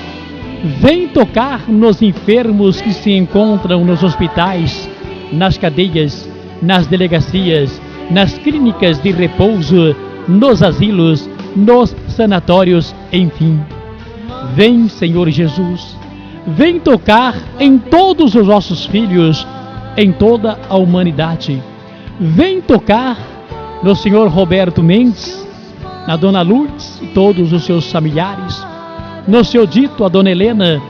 vem tocar nos enfermos que se encontram nos hospitais, nas cadeias, nas delegacias, nas clínicas de repouso, nos asilos, nos sanatórios, enfim. Vem, Senhor Jesus, vem tocar em todos os nossos filhos, em toda a humanidade. Vem tocar no Senhor Roberto Mendes, na Dona Lourdes e todos os seus familiares, no seu Dito, a Dona Helena,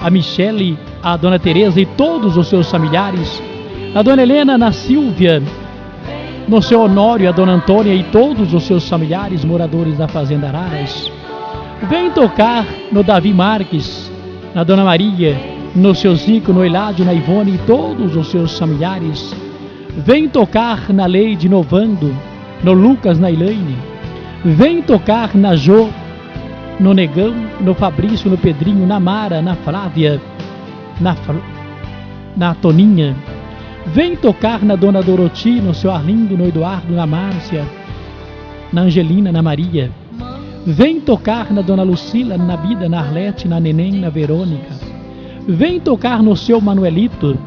a Michele, a Dona Teresa e todos os seus familiares, a Dona Helena, na Silvia, no seu Honório, a Dona Antônia e todos os seus familiares moradores da Fazenda Araras. Vem tocar no Davi Marques, na Dona Maria, no seu Zico, no Hiládio, na Ivone e todos os seus familiares. Vem tocar na Leide, no Vando, no Lucas, na Elaine. Vem tocar na Jô, no Negão, no Fabrício, no Pedrinho, na Mara, na Flávia, na Toninha. Vem tocar na Dona Doroti, no seu Arlindo, no Eduardo, na Márcia, na Angelina, na Maria. Vem tocar na Dona Lucila, na Bida, na Arlete, na Neném, na Verônica. Vem tocar no seu Manuelito.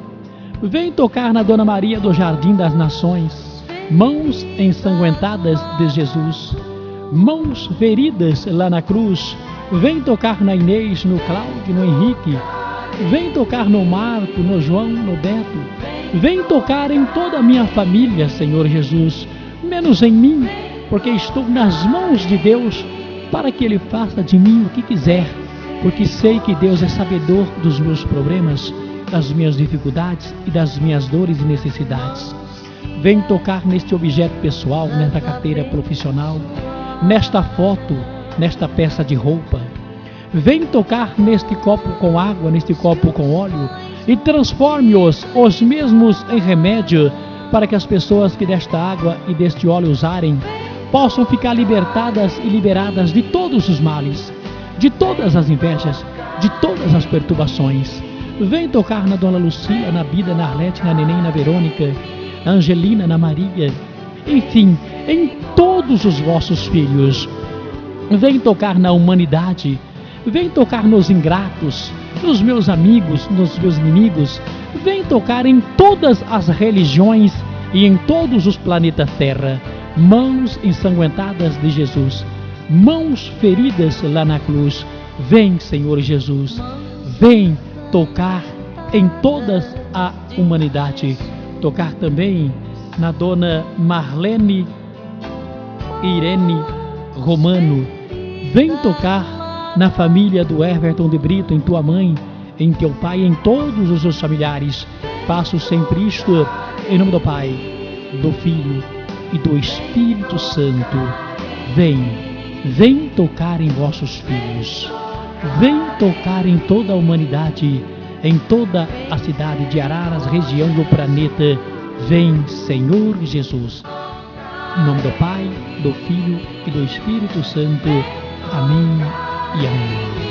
Vem tocar na Dona Maria do Jardim das Nações. Mãos ensanguentadas de Jesus, mãos feridas lá na cruz. Vem tocar na Inês, no Cláudio, no Henrique. Vem tocar no Marco, no João, no Beto. Vem tocar em toda a minha família, Senhor Jesus, menos em mim, porque estou nas mãos de Deus, para que Ele faça de mim o que quiser, porque sei que Deus é sabedor dos meus problemas, das minhas dificuldades e das minhas dores e necessidades. Vem tocar neste objeto pessoal, nesta carteira profissional, nesta foto, nesta peça de roupa. Vem tocar neste copo com água, neste copo com óleo, e transforme-os mesmos em remédio, para que as pessoas que desta água e deste óleo usarem possam ficar libertadas e liberadas de todos os males, de todas as invejas, de todas as perturbações. Vem tocar na Dona Lucila, na Bida, na Arlete, na Neném, na Verônica, na Angelina, na Maria, enfim, em todos os vossos filhos. Vem tocar na humanidade, vem tocar nos ingratos, nos meus amigos, nos meus inimigos. Vem tocar em todas as religiões e em todos os planetas Terra. Mãos ensanguentadas de Jesus, mãos feridas lá na cruz. Vem, Senhor Jesus, vem tocar em toda a humanidade. Tocar também na Dona Marlene Irene Romano. Vem tocar na família do Everton de Brito, em tua mãe, em teu pai, em todos os seus familiares. Faço sempre isto em nome do Pai, do Filho e do Espírito Santo. Vem tocar em vossos filhos. Vem tocar em toda a humanidade, em toda a cidade de Araras, região do planeta. Vem, Senhor Jesus. Em nome do Pai, do Filho e do Espírito Santo. Amém e amém.